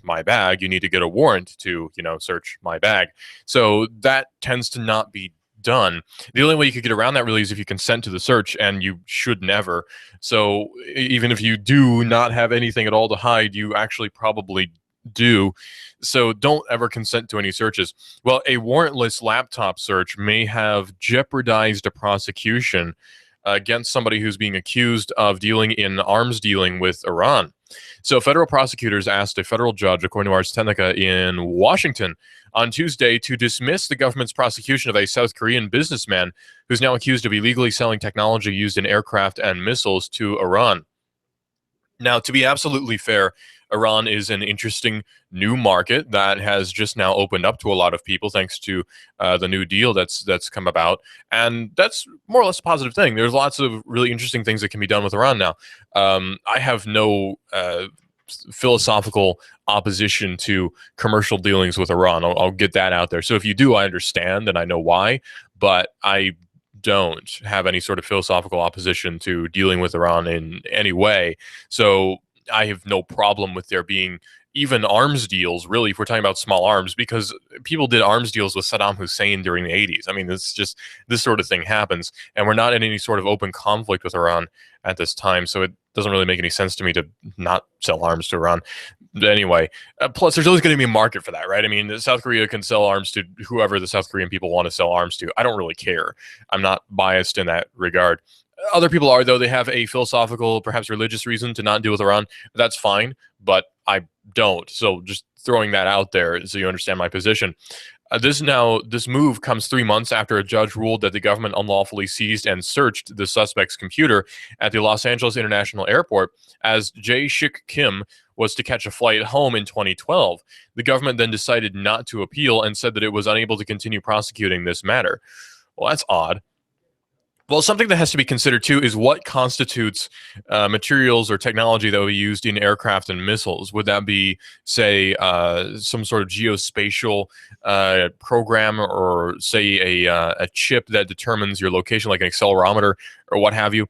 my bag. You need to get a warrant to, search my bag. So that tends to not be done. The only way you could get around that really is if you consent to the search, and you should never. So even if you do not have anything at all to hide, you actually probably do. So don't ever consent to any searches. Well, a warrantless laptop search may have jeopardized a prosecution against somebody who's being accused of dealing in arms dealing with Iran. So federal prosecutors asked a federal judge, according to Ars Technica in Washington, on Tuesday to dismiss the government's prosecution of a South Korean businessman who's now accused of illegally selling technology used in aircraft and missiles to Iran. Now, to be absolutely fair, Iran is an interesting new market that has just now opened up to a lot of people thanks to the new deal that's come about, and that's more or less a positive thing. There's lots of really interesting things that can be done with Iran now. I have no philosophical opposition to commercial dealings with Iran. I'll get that out there. So if you do, I understand and I know why, but I don't have any sort of philosophical opposition to dealing with Iran in any way. So I have no problem with there being even arms deals, really, if we're talking about small arms, because people did arms deals with Saddam Hussein during the 80s. I mean, it's just this sort of thing happens, and we're not in any sort of open conflict with Iran at this time, so it doesn't really make any sense to me to not sell arms to Iran. Anyway, plus there's always going to be a market for that, right? I mean, South Korea can sell arms to whoever the South Korean people want to sell arms to. I don't really care. I'm not biased in that regard. Other people are, though. They have a philosophical, perhaps religious reason to not deal with Iran. That's fine, but I don't. So just throwing that out there so you understand my position. This move comes 3 months after a judge ruled that the government unlawfully seized and searched the suspect's computer at the Los Angeles International Airport as Jae-shik Kim was to catch a flight home in 2012. The government then decided not to appeal and said that it was unable to continue prosecuting this matter. Well, that's odd. Well, something that has to be considered, too, is what constitutes materials or technology that would be used in aircraft and missiles. Would that be, say, some sort of geospatial program, or, say, a chip that determines your location, like an accelerometer or what have you?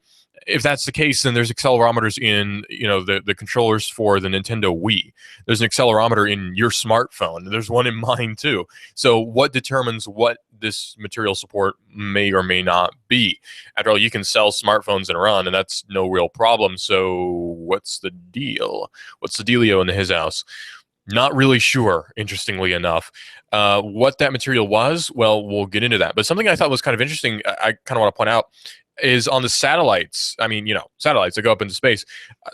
If that's the case, then there's accelerometers in, the controllers for the Nintendo Wii. There's an accelerometer in your smartphone. There's one in mine too. So what determines what this material support may or may not be? After all, you can sell smartphones in Iran, and that's no real problem. So what's the deal? What's the dealio in his house? Not really sure, interestingly enough. What that material was, well, we'll get into that. But something I thought was kind of interesting, I kind of want to point out, is on the satellites. I mean, satellites that go up into space.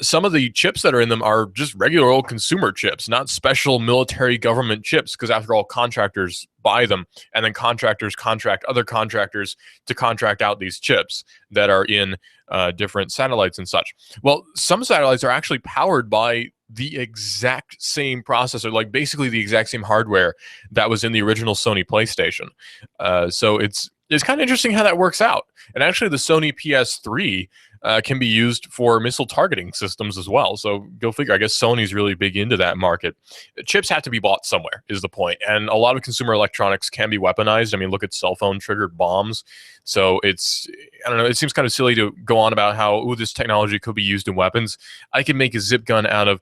Some of the chips that are in them are just regular old consumer chips, not special military government chips, because after all, contractors buy them, and then contractors contract other contractors to contract out these chips that are in different satellites and such. Well, some satellites are actually powered by the exact same processor, like basically the exact same hardware that was in the original Sony PlayStation. So it's kind of interesting how that works out. And actually, the Sony PS3 can be used for missile targeting systems as well. So go figure. I guess Sony's really big into that market. Chips have to be bought somewhere, is the point. And a lot of consumer electronics can be weaponized. I mean, look at cell phone triggered bombs. So I don't know, it seems kind of silly to go on about how this technology could be used in weapons. I can make a zip gun out of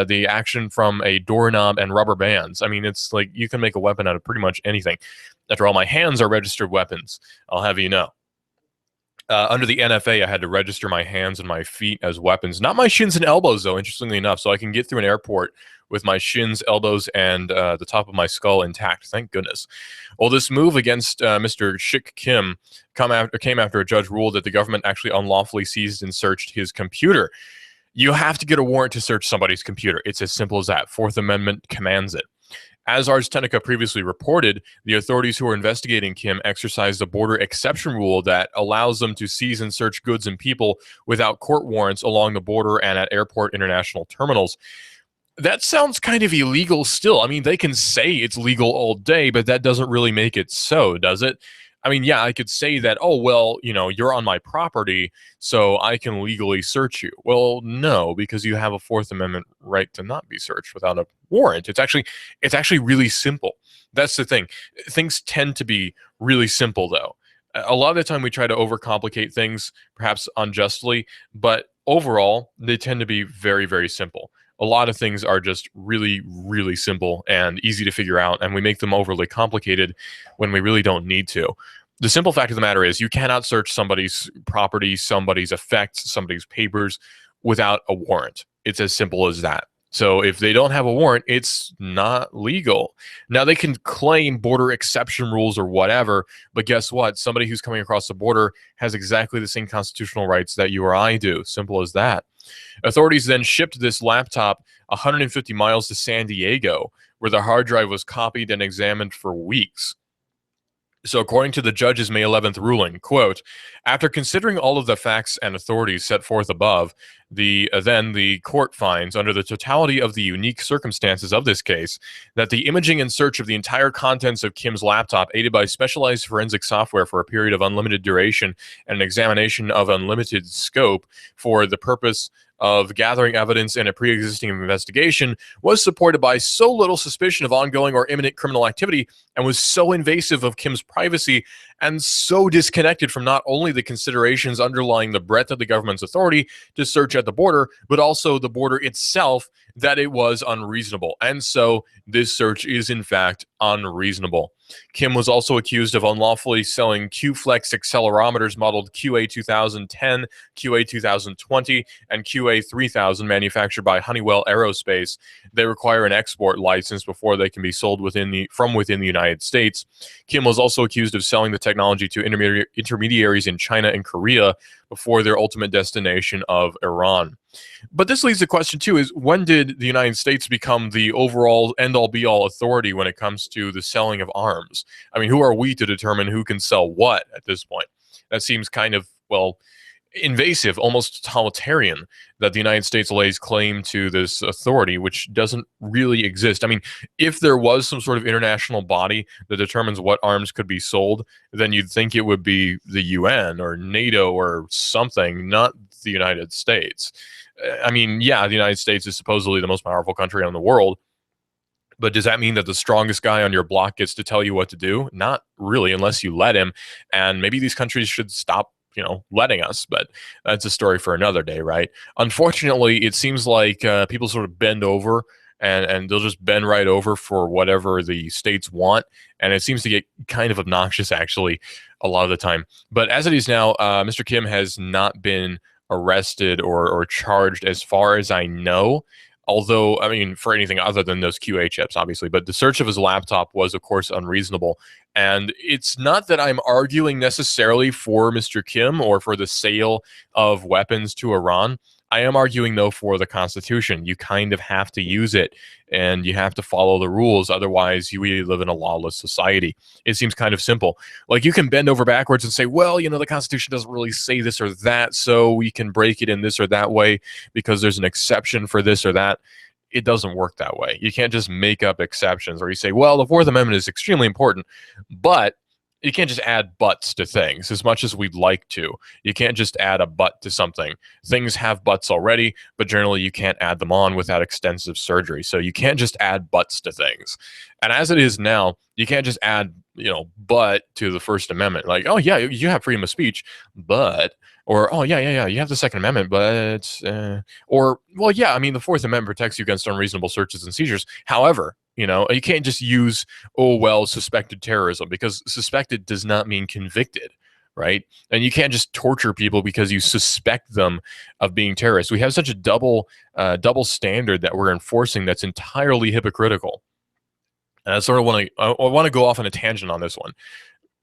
the action from a doorknob and rubber bands. I mean, it's like you can make a weapon out of pretty much anything. After all, my hands are registered weapons, I'll have you know. Under the NFA, I had to register my hands and my feet as weapons. Not my shins and elbows, though, interestingly enough. So I can get through an airport with my shins, elbows, and the top of my skull intact. Thank goodness. Well, this move against Mr. Shik Kim came after a judge ruled that the government actually unlawfully seized and searched his computer. You have to get a warrant to search somebody's computer. It's as simple as that. Fourth Amendment commands it. As Ars Technica previously reported, the authorities who are investigating Kim exercised a border exception rule that allows them to seize and search goods and people without court warrants along the border and at airport international terminals. That sounds kind of illegal still. I mean, they can say it's legal all day, but that doesn't really make it so, does it? I mean, yeah, I could say that, oh, well, you're on my property, so I can legally search you. Well, no, because you have a Fourth Amendment right to not be searched without a warrant. It's actually really simple. That's the thing. Things tend to be really simple, though. A lot of the time we try to overcomplicate things, perhaps unjustly, but overall, they tend to be very, very simple. A lot of things are just really, really simple and easy to figure out, and we make them overly complicated when we really don't need to. The simple fact of the matter is you cannot search somebody's property, somebody's effects, somebody's papers without a warrant. It's as simple as that. So if they don't have a warrant, it's not legal. Now, they can claim border exception rules or whatever, but guess what? Somebody who's coming across the border has exactly the same constitutional rights that you or I do. Simple as that. Authorities then shipped this laptop 150 miles to San Diego, where the hard drive was copied and examined for weeks. So according to the judge's May 11th ruling, quote, after considering all of the facts and authorities set forth above, then the court finds, under the totality of the unique circumstances of this case, that the imaging and search of the entire contents of Kim's laptop, aided by specialized forensic software for a period of unlimited duration and an examination of unlimited scope for the purpose of gathering evidence in a pre-existing investigation, was supported by so little suspicion of ongoing or imminent criminal activity and was so invasive of Kim's privacy and so disconnected from not only the considerations underlying the breadth of the government's authority to search at the border, but also the border itself, that it was unreasonable. And so this search is in fact unreasonable. Kim was also accused of unlawfully selling Q-Flex accelerometers modeled QA 2010, QA 2020, and QA 3000 manufactured by Honeywell Aerospace. They require an export license before they can be sold from within the United States. Kim was also accused of selling the technology to intermediaries in China and Korea before their ultimate destination of Iran. But this leads to the question, too, is when did the United States become the overall end-all be-all authority when it comes to the selling of arms? I mean, who are we to determine who can sell what at this point? That seems kind of, well, invasive, almost totalitarian, that the United States lays claim to this authority, which doesn't really exist. I mean, if there was some sort of international body that determines what arms could be sold, then you'd think it would be the UN or NATO or something, not the United States. I mean, yeah, the United States is supposedly the most powerful country in the world, but does that mean that the strongest guy on your block gets to tell you what to do? Not really, unless you let him. And maybe these countries should stop letting us, but that's a story for another day, right? Unfortunately, it seems like people sort of bend over and they'll just bend right over for whatever the states want. And it seems to get kind of obnoxious, actually, a lot of the time. But as it is now, Mr. Kim has not been arrested or charged as far as I know. Although, I mean, for anything other than those QA chips, obviously. But the search of his laptop was, of course, unreasonable. And it's not that I'm arguing necessarily for Mr. Kim or for the sale of weapons to Iran. I am arguing, though, for the Constitution. You kind of have to use it, and you have to follow the rules. Otherwise, you really live in a lawless society. It seems kind of simple. Like, you can bend over backwards and say, well, the Constitution doesn't really say this or that, so we can break it in this or that way because there's an exception for this or that. It doesn't work that way. You can't just make up exceptions, or you say, well, the Fourth Amendment is extremely important, but you can't just add buts to things as much as we'd like to. You can't just add a but to something. Things have buts already, but generally you can't add them on without extensive surgery. So you can't just add buts to things. And as it is now, you can't just add, but to the First Amendment. Like, oh, yeah, you have freedom of speech, but, or, oh, yeah, you have the Second Amendment, but, or, well, yeah, I mean, the Fourth Amendment protects you against unreasonable searches and seizures. However, you can't just use, oh, well, suspected terrorism, because suspected does not mean convicted, right? And you can't just torture people because you suspect them of being terrorists. We have such a double standard that we're enforcing that's entirely hypocritical. And I sort of want to go off on a tangent on this one.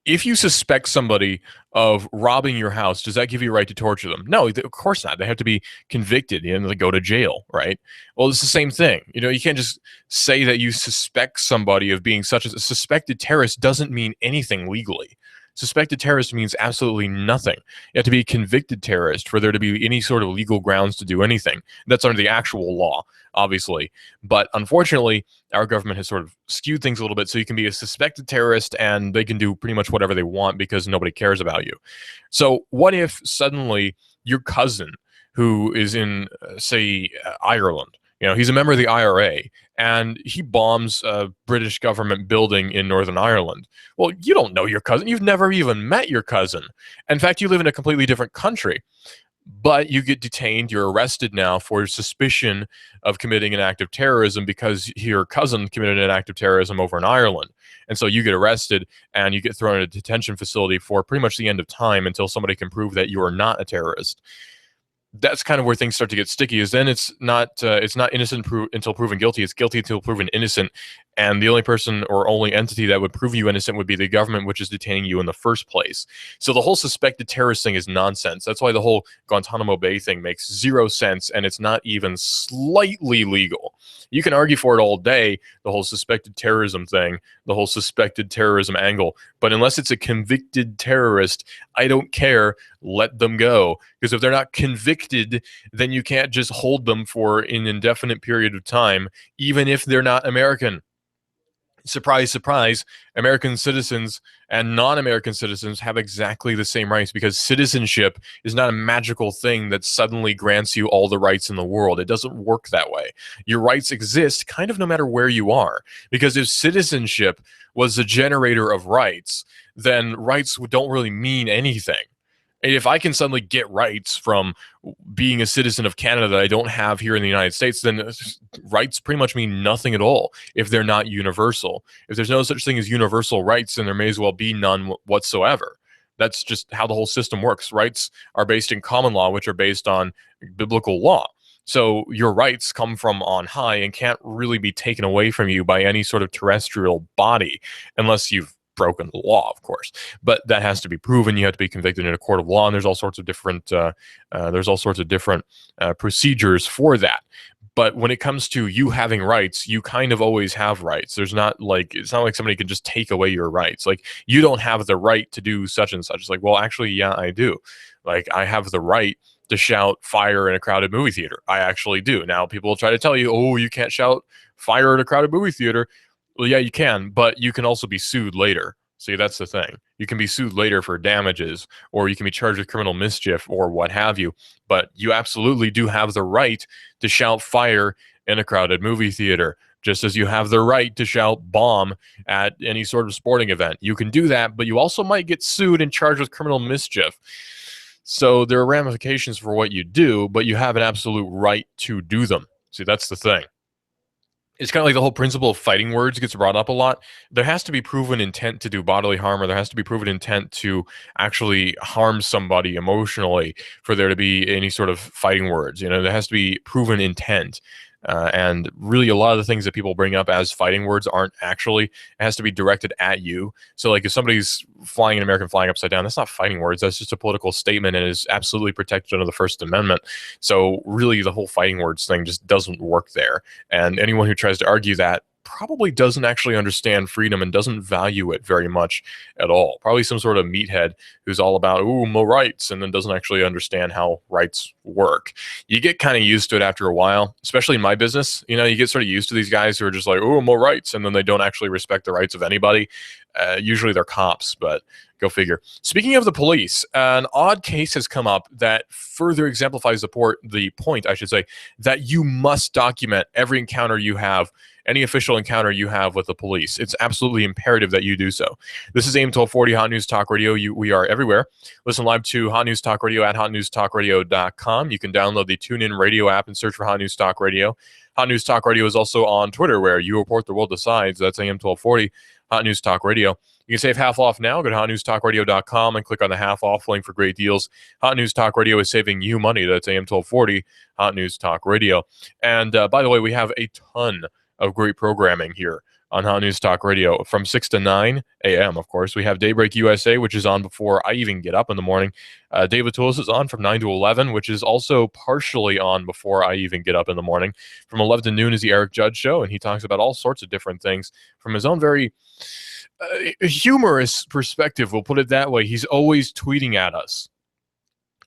If you suspect somebody of robbing your house, does that give you a right to torture them? No, of course not. They have to be convicted and they go to jail, right? Well, it's the same thing. You can't just say that you suspect somebody of being such a suspected terrorist doesn't mean anything legally. Suspected terrorist means absolutely nothing. You have to be a convicted terrorist for there to be any sort of legal grounds to do anything. That's under the actual law, obviously. But unfortunately, our government has sort of skewed things a little bit, so you can be a suspected terrorist and they can do pretty much whatever they want because nobody cares about you. So what if suddenly your cousin, who is in, say, Ireland, he's a member of the IRA, and he bombs a British government building in Northern Ireland. Well, you don't know your cousin. You've never even met your cousin. In fact, you live in a completely different country. but you get detained, you're arrested now for suspicion of committing an act of terrorism because your cousin committed an act of terrorism over in Ireland. And so you get arrested and you get thrown in a detention facility for pretty much the end of time until somebody can prove that you are not a terrorist. That's kind of where things start to get sticky. Is then it's not innocent until proven guilty. It's guilty until proven innocent, and the only person or only entity that would prove you innocent would be the government, which is detaining you in the first place. So the whole suspected terrorist thing is nonsense. That's why the whole Guantanamo Bay thing makes zero sense, and it's not even slightly legal. You can argue for it all day, the whole suspected terrorism thing, the whole suspected terrorism angle, but unless it's a convicted terrorist, I don't care. Let them go. Because if they're not convicted, then you can't just hold them for an indefinite period of time, even if they're not American. Surprise, surprise, American citizens and non-American citizens have exactly the same rights, because citizenship is not a magical thing that suddenly grants you all the rights in the world. It doesn't work that way. Your rights exist kind of no matter where you are, because if citizenship was the generator of rights, then rights don't really mean anything. If I can suddenly get rights from being a citizen of Canada that I don't have here in the United States, then rights pretty much mean nothing at all if they're not universal. If there's no such thing as universal rights, then there may as well be none whatsoever. That's just how the whole system works. Rights are based in common law, which are based on biblical law. So your rights come from on high and can't really be taken away from you by any sort of terrestrial body, unless you've broken the law, of course. But that has to be proven. You have to be convicted in a court of law, and there's all sorts of different procedures for that. But when it comes to you having rights, you kind of always have rights. It's not like somebody can just take away your rights. Like, you don't have the right to do such and such. It's like, well, actually, yeah, I do. Like, I have the right to shout fire in a crowded movie theater. I actually do. Now, people will try to tell you, oh, you can't shout fire in a crowded movie theater. Well, yeah, you can, but you can also be sued later. See, that's the thing. You can be sued later for damages, or you can be charged with criminal mischief or what have you. But you absolutely do have the right to shout fire in a crowded movie theater, just as you have the right to shout bomb at any sort of sporting event. You can do that, but you also might get sued and charged with criminal mischief. So there are ramifications for what you do, but you have an absolute right to do them. See, that's the thing. It's kind of like the whole principle of fighting words gets brought up a lot. There has to be proven intent to do bodily harm, or there has to be proven intent to actually harm somebody emotionally for there to be any sort of fighting words. There has to be proven intent. And really, a lot of the things that people bring up as fighting words aren't actually. It has to be directed at you. So, like, if somebody's flying an American flag upside down, that's not fighting words. That's just a political statement, and is absolutely protected under the First Amendment. So, really, the whole fighting words thing just doesn't work there. And anyone who tries to argue that probably doesn't actually understand freedom and doesn't value it very much at all. Probably some sort of meathead who's all about, ooh, more rights, and then doesn't actually understand how rights work. You get kind of used to it after a while, especially in my business. You get sort of used to these guys who are just like, ooh, more rights, and then they don't actually respect the rights of anybody. Usually they're cops, but go figure. Speaking of the police, an odd case has come up that further exemplifies the point, I should say, that you must document every encounter you have, any official encounter you have with the police. It's absolutely imperative that you do so. This is AM 1240 Hot News Talk Radio. We are everywhere. Listen live to Hot News Talk Radio at hotnewstalkradio.com. You can download the TuneIn Radio app and search for Hot News Talk Radio. Hot News Talk Radio is also on Twitter, where you report, the world decides. That's AM 1240 Hot News Talk Radio. You can save half off now. Go to hotnewstalkradio.com and click on the half off link for great deals. Hot News Talk Radio is saving you money. That's AM 1240 Hot News Talk Radio. And by the way, we have a ton of great programming here on Hot News Talk Radio from 6 to 9 a.m., of course. We have Daybreak USA, which is on before I even get up in the morning. David Tulis is on from 9 to 11, which is also partially on before I even get up in the morning. From 11 to noon is the Eric Judd Show, and he talks about all sorts of different things from his own very humorous perspective. We'll put it that way. He's always tweeting at us.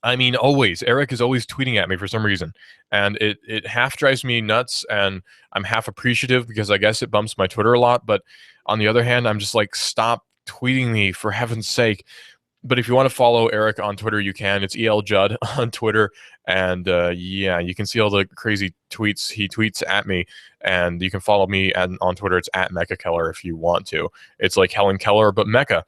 I mean, always. Eric is always tweeting at me for some reason. And it half drives me nuts, and I'm half appreciative because I guess it bumps my Twitter a lot. But on the other hand, I'm just like, stop tweeting me, for heaven's sake. But if you want to follow Eric on Twitter, you can. It's EL Judd on Twitter. And yeah, you can see all the crazy tweets he tweets at me. And you can follow me on Twitter. It's at Mecha Keller if you want to. It's like Helen Keller, but Mecha.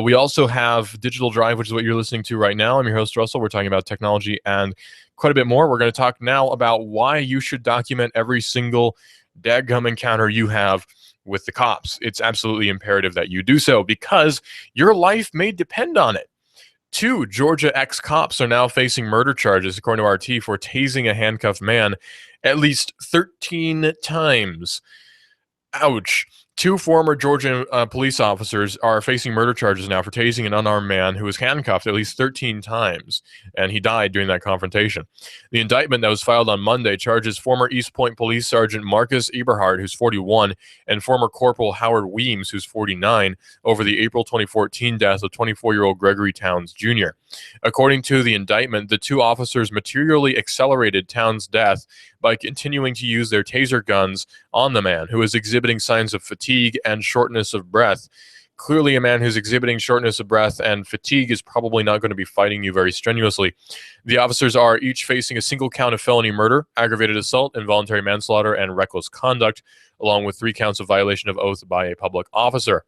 We also have Digital Drive, which is what you're listening to right now. I'm your host, Russell. We're talking about technology and quite a bit more. We're going to talk now about why you should document every single dadgum encounter you have with the cops. It's absolutely imperative that you do so because your life may depend on it. 2 Georgia ex-cops are now facing murder charges, according to RT, for tasing a handcuffed man at least 13 times. Ouch. 2 former Georgia police officers are facing murder charges now for tasing an unarmed man who was handcuffed at least 13 times, and he died during that confrontation. The indictment that was filed on Monday charges former East Point Police Sergeant Marcus Eberhard, who's 41, and former Corporal Howard Weems, who's 49, over the April 2014 death of 24-year-old Gregory Towns Jr. According to the indictment, the 2 officers materially accelerated Towns' death by continuing to use their taser guns on the man, who was exhibiting signs of fatigue and shortness of breath. Clearly, a man who's exhibiting shortness of breath and fatigue is probably not going to be fighting you very strenuously. The officers are each facing a single count of felony murder, aggravated assault, involuntary manslaughter, and reckless conduct, along with 3 counts of violation of oath by a public officer,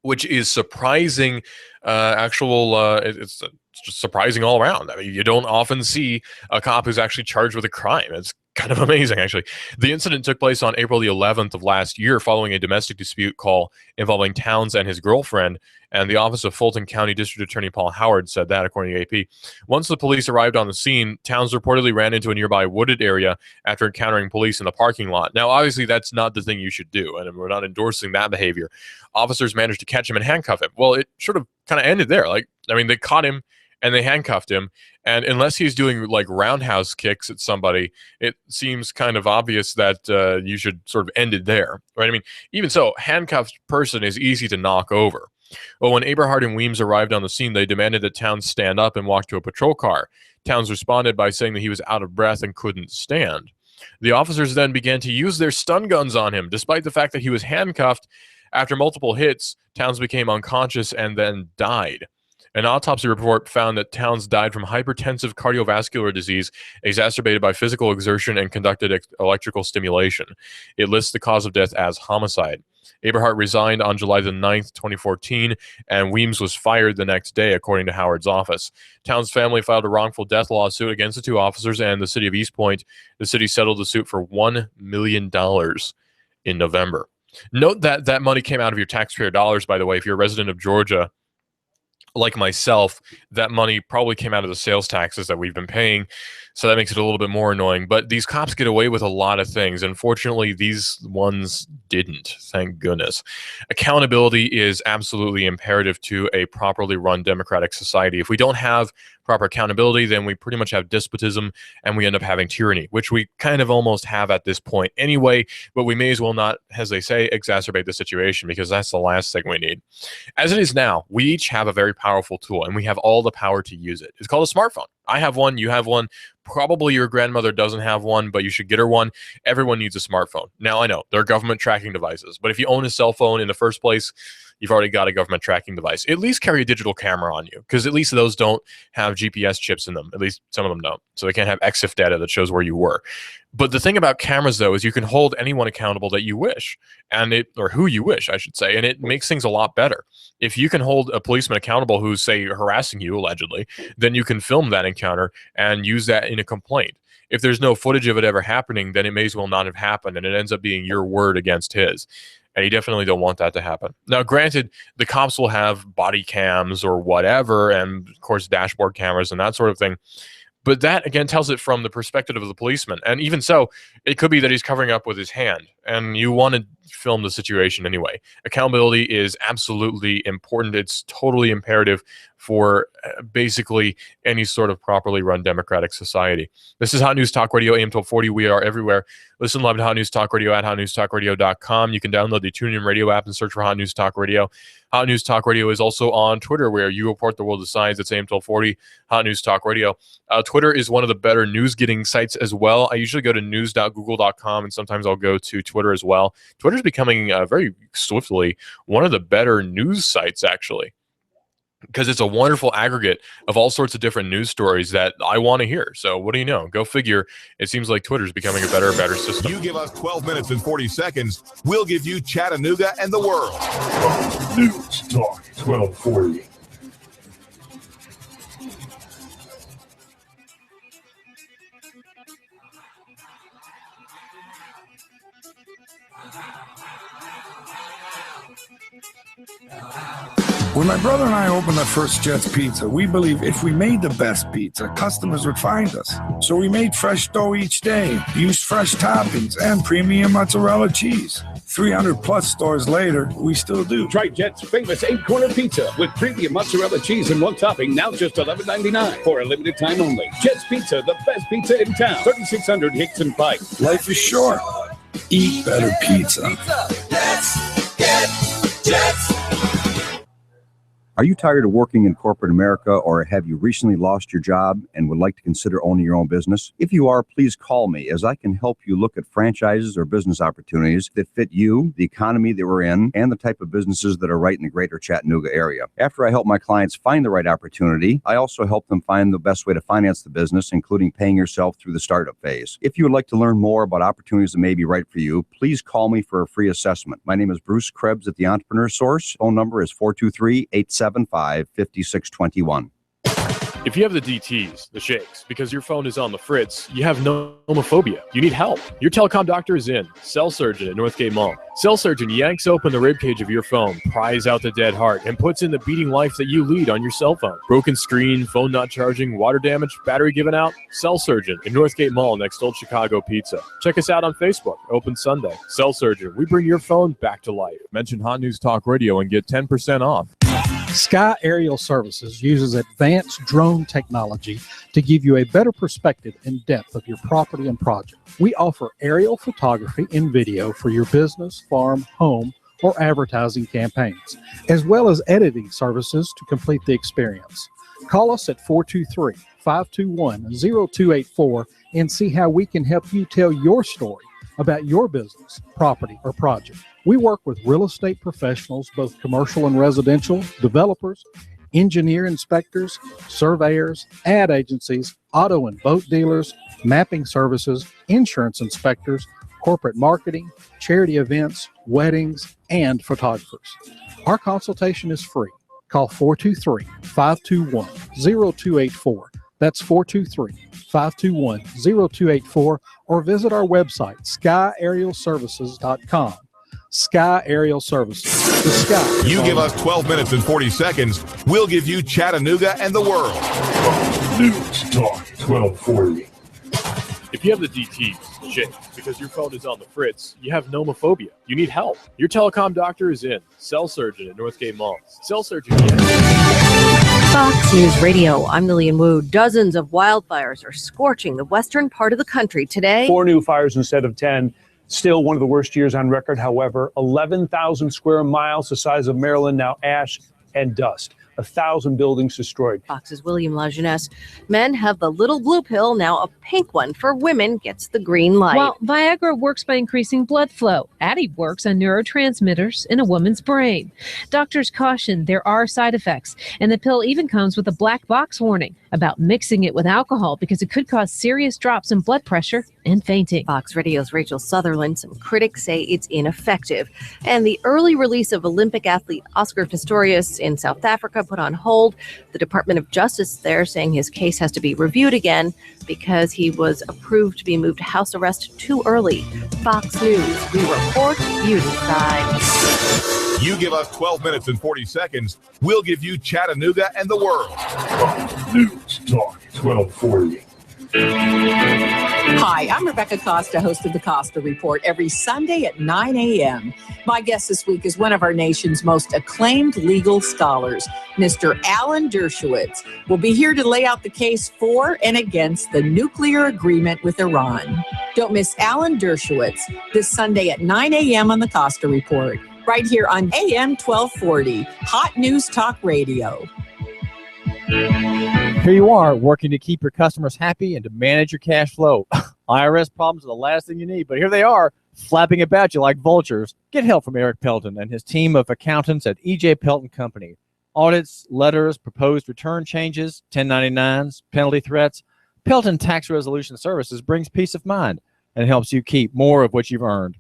which is surprising. It's just surprising all around. I mean, you don't often see a cop who's actually charged with a crime. It's kind of amazing, actually. The incident took place on April the 11th of last year following a domestic dispute call involving Towns and his girlfriend, and the Office of Fulton County District Attorney Paul Howard said that, according to AP. Once the police arrived on the scene, Towns reportedly ran into a nearby wooded area after encountering police in the parking lot. Now, obviously, that's not the thing you should do, and we're not endorsing that behavior. Officers managed to catch him and handcuff him. Well, it sort of kind of ended there. They caught him and they handcuffed him. And unless he's doing like roundhouse kicks at somebody, it seems kind of obvious that you should sort of end it there, right? I mean, even so, handcuffed person is easy to knock over. Well, when Eberhard and Weems arrived on the scene, they demanded that Towns stand up and walk to a patrol car. Towns responded by saying that he was out of breath and couldn't stand. The officers then began to use their stun guns on him, despite the fact that he was handcuffed. After multiple hits, Towns became unconscious and then died. An autopsy report found that Towns died from hypertensive cardiovascular disease exacerbated by physical exertion and conducted electrical stimulation. It lists the cause of death as homicide. Eberhard resigned on July the 9th, 2014, and Weems was fired the next day, according to Howard's office. Towns' family filed a wrongful death lawsuit against the 2 officers and the city of East Point. The city settled the suit for $1 million in November. Note that that money came out of your taxpayer dollars, by the way. If you're a resident of Georgia, like myself, that money probably came out of the sales taxes that we've been paying, so that makes it a little bit more annoying. But these cops get away with a lot of things. Unfortunately, these ones didn't, thank goodness. Accountability is absolutely imperative to a properly run democratic society. If we don't have proper accountability, then we pretty much have despotism, and we end up having tyranny, which we kind of almost have at this point anyway, but we may as well not, as they say, exacerbate the situation, because that's the last thing we need. As it is now, we each have a very powerful tool, and we have all the power to use it. It's called a smartphone. I have one, you have one, probably your grandmother doesn't have one, but you should get her one. Everyone needs a smartphone. Now, I know, they're government tracking devices, but if you own a cell phone in the first place, you've already got a government tracking device. At least carry a digital camera on you, because at least those don't have GPS chips in them. At least some of them don't. So they can't have EXIF data that shows where you were. But the thing about cameras, though, is you can hold anyone accountable that you wish, or who you wish, I should say, and it makes things a lot better. If you can hold a policeman accountable who's, say, harassing you, allegedly, then you can film that encounter and use that in a complaint. If there's no footage of it ever happening, then it may as well not have happened, and it ends up being your word against his. And you definitely don't want that to happen. Now, granted, the cops will have body cams or whatever, and of course, dashboard cameras and that sort of thing. But that, again, tells it from the perspective of the policeman. And even so, it could be that he's covering up with his hand, and you want to film the situation anyway. Accountability is absolutely important. It's totally imperative for basically any sort of properly run democratic society. This is Hot News Talk Radio, AM 1240. We are everywhere. Listen live to Hot News Talk Radio at hotnewstalkradio.com. You can download the TuneIn Radio app and search for Hot News Talk Radio. Hot News Talk Radio is also on Twitter, where you report the world of science. It's AM 1240, Hot News Talk Radio. Twitter is one of the better news-getting sites as well. I usually go to news.google.com, and sometimes I'll go to Twitter as well. Twitter's becoming very swiftly one of the better news sites, actually. because it's a wonderful aggregate of all sorts of different news stories that I want to hear. So what do you know? Go figure. It seems like Twitter's becoming a better system. You give us 12 minutes and 40 seconds, we'll give you Chattanooga and the world. News Talk 1240. When my brother and I opened our first Jets Pizza, we believed if we made the best pizza, customers would find us. So we made fresh dough each day, used fresh toppings, and premium mozzarella cheese. 300 plus stores later, we still do. Try Jet's famous 8-corner pizza with premium mozzarella cheese and one topping, now just $11.99 for a limited time only. Jet's Pizza, the best pizza in town. 3600 Hickson Pike. Life is short. Eat better pizza. Let's get Jets. Are you tired of working in corporate America, or have you recently lost your job and would like to consider owning your own business? If you are, please call me, as I can help you look at franchises or business opportunities that fit you, the economy that we're in, and the type of businesses that are right in the greater Chattanooga area. After I help my clients find the right opportunity, I also help them find the best way to finance the business, including paying yourself through the startup phase. If you would like to learn more about opportunities that may be right for you, please call me for a free assessment. My name is Bruce Krebs at the Entrepreneur Source. Phone number is 423-875-5621. If you have the DTs, the shakes, because your phone is on the fritz, you have nomophobia. You need help. Your telecom doctor is in. Cell Surgeon at Northgate Mall. Cell Surgeon yanks open the ribcage of your phone, pries out the dead heart, and puts in the beating life that you lead on your cell phone. Broken screen, phone not charging, water damage, battery given out. Cell Surgeon at Northgate Mall next Old Chicago Pizza. Check us out on Facebook. Open Sunday. Cell Surgeon. We bring your phone back to life. Mention Hot News Talk Radio and get 10% off. Sky Aerial Services uses advanced drone technology to give you a better perspective and depth of your property and project. We offer aerial photography and video for your business, farm, home, or advertising campaigns, as well as editing services to complete the experience. Call us at 423-521-0284 and see how we can help you tell your story about your business, property, or project. We work with real estate professionals, both commercial and residential, developers, engineer inspectors, surveyors, ad agencies, auto and boat dealers, mapping services, insurance inspectors, corporate marketing, charity events, weddings, and photographers. Our consultation is free. Call 423-521-0284. That's 423-521-0284, or visit our website, skyaerialservices.com. Sky Aerial Services. The sky. You give us 12 minutes and 40 seconds, we'll give you Chattanooga and the world. News Talk 1240. If you have the DTs, shit, because your phone is on the fritz, you have nomophobia. You need help. Your telecom doctor is in. Cell Surgeon at Northgate Mall. Cell Surgeon. Fox News Radio, I'm Lillian Wu. Dozens of wildfires are scorching the western part of the country today. 4 new fires instead of 10. Still one of the worst years on record. However, 11,000 square miles, the size of Maryland, now ash and dust. 1,000 buildings destroyed. Fox's William LaJeunesse. Men have the little blue pill, now a pink one for women gets the green light. Well, Viagra works by increasing blood flow. Addy works on neurotransmitters in a woman's brain. Doctors caution there are side effects, and the pill even comes with a black box warning about mixing it with alcohol because it could cause serious drops in blood pressure and fainting. Fox Radio's Rachel Sutherland. Some critics say it's ineffective. And the early release of Olympic athlete Oscar Pistorius in South Africa put on hold. The Department of Justice there saying his case has to be reviewed again because he was approved to be moved to house arrest too early. Fox News, we report, you decide. You give us 12 minutes and 40 seconds, we'll give you Chattanooga and the world. News Talk 1240. Hi, I'm Rebecca Costa, host of the Costa Report, every Sunday at 9 a.m. My guest this week is one of our nation's most acclaimed legal scholars, Mr. Alan Dershowitz. Will be here to lay out the case for and against the nuclear agreement with Iran. Don't miss Alan Dershowitz this Sunday at 9 a.m. on the Costa Report, right here on AM 1240, Hot News Talk Radio. Here you are, working to keep your customers happy and to manage your cash flow. IRS problems are the last thing you need, but here they are, flapping about you like vultures. Get help from Eric Pelton and his team of accountants at E.J. Pelton Company. Audits, letters, proposed return changes, 1099s, penalty threats. Pelton Tax Resolution Services brings peace of mind and helps you keep more of what you've earned.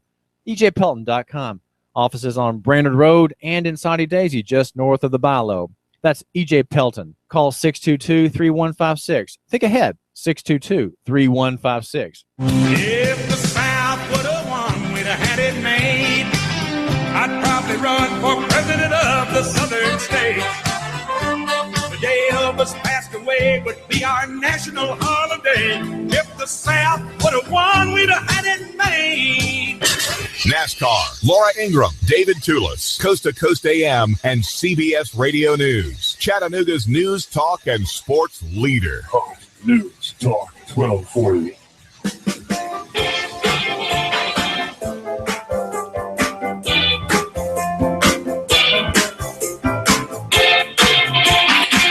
EJPelton.com. Offices on Brainerd Road and in Saudi Daisy, just north of the Bilo. That's EJ Pelton. Call 622-3156. Think ahead, 622-3156. If the South would have won, we'd have had it made. I'd probably run for president of the southern states. The day Elvis passed away would be our national holiday. If the South would have won, we'd have had it made. NASCAR, Laura Ingraham, David Tulis, Coast to Coast AM, and CBS Radio News. Chattanooga's news, talk, and sports leader. Fox News Talk 1240.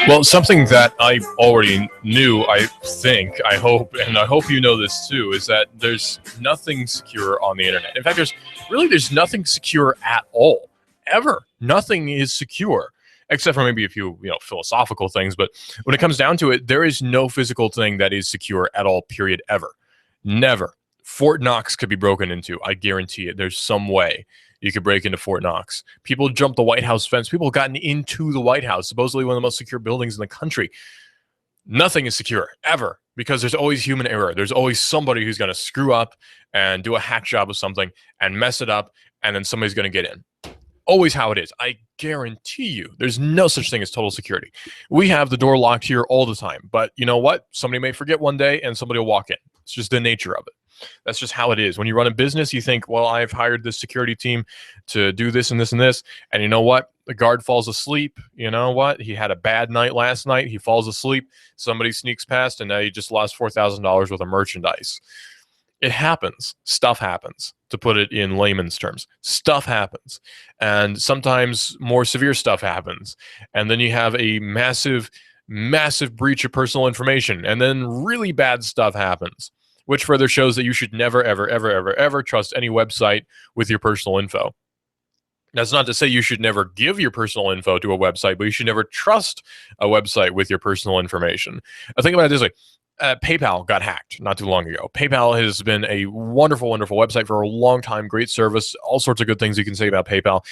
Well, something that I already knew, I think, I hope you know this too, is that there's nothing secure on the internet. In fact, there's nothing secure at all, ever. Nothing is secure, except for maybe a few, philosophical things. But when it comes down to it, there is no physical thing that is secure at all, period, ever. Never. Fort Knox could be broken into. I guarantee it. There's some way you could break into Fort Knox. People jumped the White House fence. People gotten into the White House, supposedly one of the most secure buildings in the country. Nothing is secure, ever, because there's always human error. There's always somebody who's going to screw up and do a hack job of something and mess it up, and then somebody's going to get in. Always how it is. I guarantee you, there's no such thing as total security. We have the door locked here all the time, but you know what? Somebody may forget one day, and somebody will walk in. It's just the nature of it. That's just how it is. When you run a business, you think, well, I've hired this security team to do this and this and this. And you know what? The guard falls asleep. You know what? He had a bad night last night. He falls asleep. Somebody sneaks past, and now you just lost $4,000 worth of merchandise. It happens. Stuff happens, to put it in layman's terms. Stuff happens. And sometimes more severe stuff happens. And then you have a massive, massive breach of personal information. And then really bad stuff happens, which further shows that you should never, ever, ever, ever, ever trust any website with your personal info. That's not to say you should never give your personal info to a website, but you should never trust a website with your personal information. Think about it this way. PayPal got hacked not too long ago. PayPal has been a wonderful, wonderful website for a long time, great service, all sorts of good things you can say about PayPal.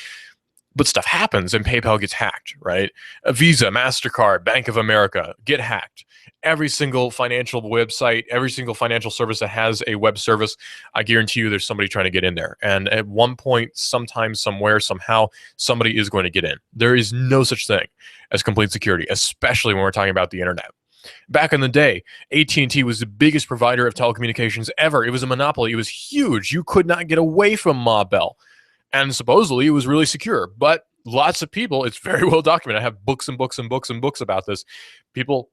But stuff happens and PayPal gets hacked, right? Visa, MasterCard, Bank of America get hacked. Every single financial website, every single financial service that has a web service, I guarantee you there's somebody trying to get in there. And at one point, sometime, somewhere, somehow, somebody is going to get in. There is no such thing as complete security, especially when we're talking about the internet. Back in the day, AT&T was the biggest provider of telecommunications ever. It was a monopoly. It was huge. You could not get away from Ma Bell. And supposedly it was really secure, but lots of people, it's very well documented. I have books and books and books and books about this. People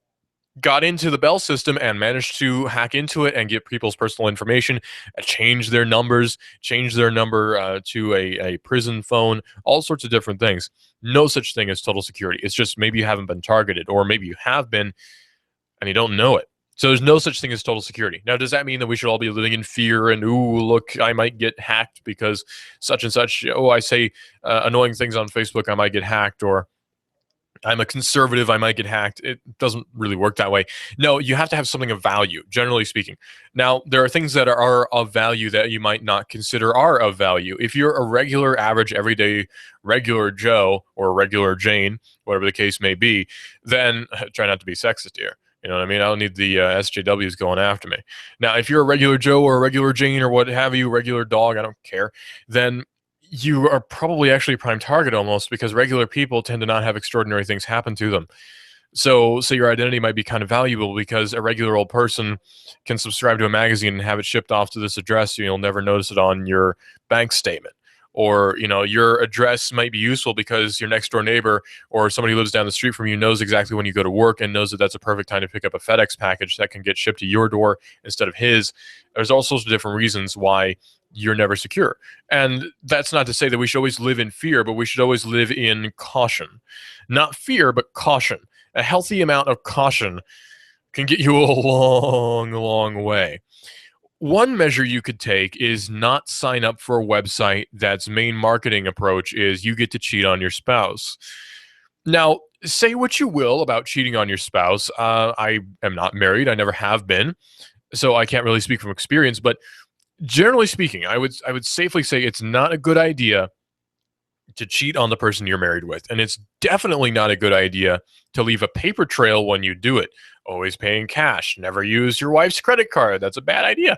got into the Bell system and managed to hack into it and get people's personal information, change their numbers, change their number to a prison phone, all sorts of different things. No such thing as total security. It's just maybe you haven't been targeted, or maybe you have been and you don't know it. So there's no such thing as total security. Now, does that mean that we should all be living in fear and, ooh, look, I might get hacked because such and such, I say annoying things on Facebook, I might get hacked, or I'm a conservative, I might get hacked. It doesn't really work that way. No, you have to have something of value, generally speaking. Now, there are things that are of value that you might not consider are of value. If you're a regular, average, everyday, regular Joe or regular Jane, whatever the case may be, then try not to be sexist here. You know what I mean? I don't need the SJWs going after me. Now, if you're a regular Joe or a regular Jane or what have you, regular dog, I don't care, then you are probably actually a prime target almost, because regular people tend to not have extraordinary things happen to them. So your identity might be kind of valuable because a regular old person can subscribe to a magazine and have it shipped off to this address. You'll never notice it on your bank statement. Or, your address might be useful because your next door neighbor or somebody who lives down the street from you knows exactly when you go to work and knows that that's a perfect time to pick up a FedEx package that can get shipped to your door instead of his. There's all sorts of different reasons why you're never secure. And that's not to say that we should always live in fear, but we should always live in caution. Not fear, but caution. A healthy amount of caution can get you a long, long way. One measure you could take is not sign up for a website that's main marketing approach is you get to cheat on your spouse. Now, say what you will about cheating on your spouse. I am not married. I never have been, so I can't really speak from experience. But generally speaking, I would safely say it's not a good idea to cheat on the person you're married with, and it's definitely not a good idea to leave a paper trail when you do it. Always paying cash. Never use your wife's credit card. That's a bad idea.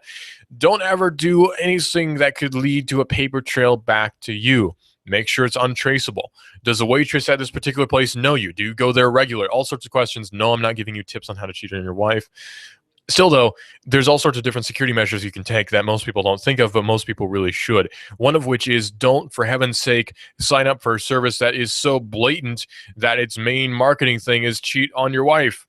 Don't ever do anything that could lead to a paper trail back to you. Make sure it's untraceable. Does the waitress at this particular place know you? Do you go there regular? All sorts of questions. No, I'm not giving you tips on how to cheat on your wife. Still, though, there's all sorts of different security measures you can take that most people don't think of, but most people really should. One of which is don't, for heaven's sake, sign up for a service that is so blatant that its main marketing thing is cheat on your wife.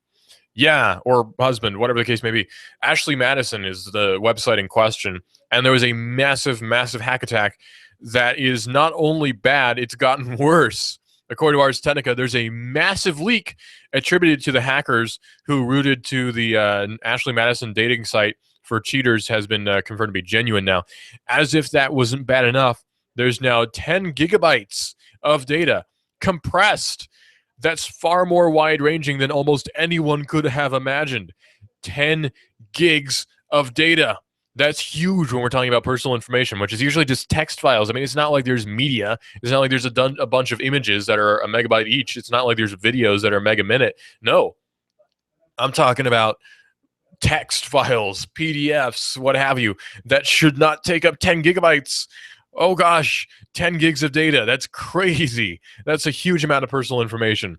Yeah, or husband, whatever the case may be. Ashley Madison is the website in question, and there was a massive, massive hack attack that is not only bad, it's gotten worse. According to Ars Technica, there's a massive leak attributed to the hackers who rooted to the Ashley Madison dating site for cheaters has been confirmed to be genuine now. As if that wasn't bad enough, there's now 10 gigabytes of data compressed. That's far more wide-ranging than almost anyone could have imagined. 10 gigs of data. That's huge when we're talking about personal information, which is usually just text files. I mean, it's not like there's media. It's not like there's a bunch of images that are a megabyte each. It's not like there's videos that are a mega minute. No. I'm talking about text files, PDFs, what have you, that should not take up 10 gigabytes. Oh gosh, 10 gigs of data. That's crazy. That's a huge amount of personal information.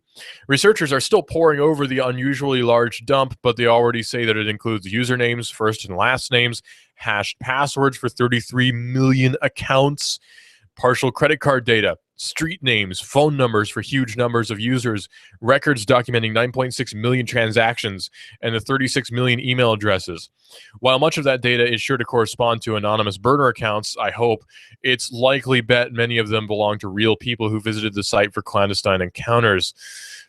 Researchers are still poring over the unusually large dump, but they already say that it includes usernames, first and last names, hashed passwords for 33 million accounts, partial credit card data, street names, phone numbers for huge numbers of users, records documenting 9.6 million transactions, and the 36 million email addresses. While much of that data is sure to correspond to anonymous burner accounts, I hope, it's likely bet many of them belong to real people who visited the site for clandestine encounters.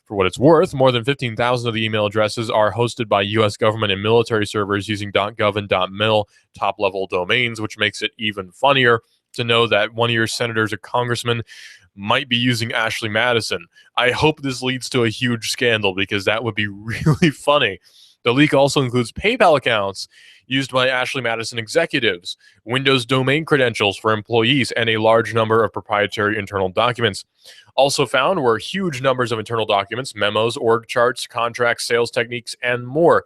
For what it's worth, more than 15,000 of the email addresses are hosted by U.S. government and military servers using .gov and .mil top-level domains, which makes it even funnier to know that one of your senators or congressmen might be using Ashley Madison. I hope this leads to a huge scandal because that would be really funny. The leak also includes PayPal accounts used by Ashley Madison executives, Windows domain credentials for employees, and a large number of proprietary internal documents. Also found were huge numbers of internal documents, memos, org charts, contracts, sales techniques, and more.